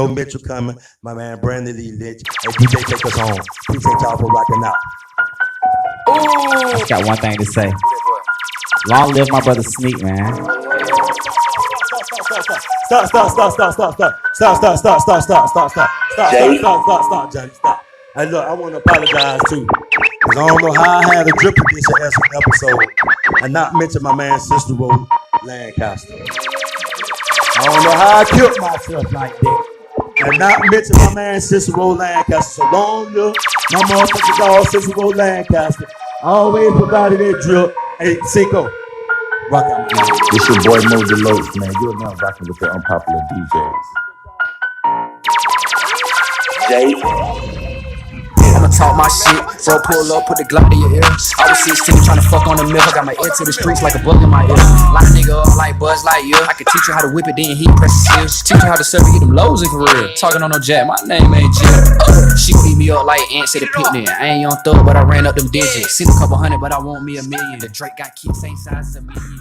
Mitchell coming, my man Brandon Lee Litch. Hey, DJ, take us home. Appreciate y'all for rocking out. I just got one thing to say. Long live my brother Sneak, man. Stop, Johnny, stop. Hey, look, I want to apologize too, because I don't know how I had a drip edition episode and not mention my man Sister Road Lancaster. I don't know how I killed myself like that and not mention my man Sister Road Lancaster. So long live my motherfucking dog Sister Road Lancaster. Always provided that drip. Hey, Cinco, rock out. This your boy Mo Deloach, man. You're now rocking with the unpopular DJs. I'ma talk my shit, bro, pull up, put the Glock in your ear. I was 16 tryna fuck on the mill, I got my ear to the streets like a bug in my ear. Lock a nigga up like Buzz Lightyear. I can teach you how to whip it, then heat press the seals. Teach you how to serve and get them lows in for real. Talking on no jack, my name ain't Jill. She beat me up like ants at a picnic. I ain't young thug, but I ran up them digits. Seen a couple hundred, but I want me a million. The Drake got kicks, same size as a million.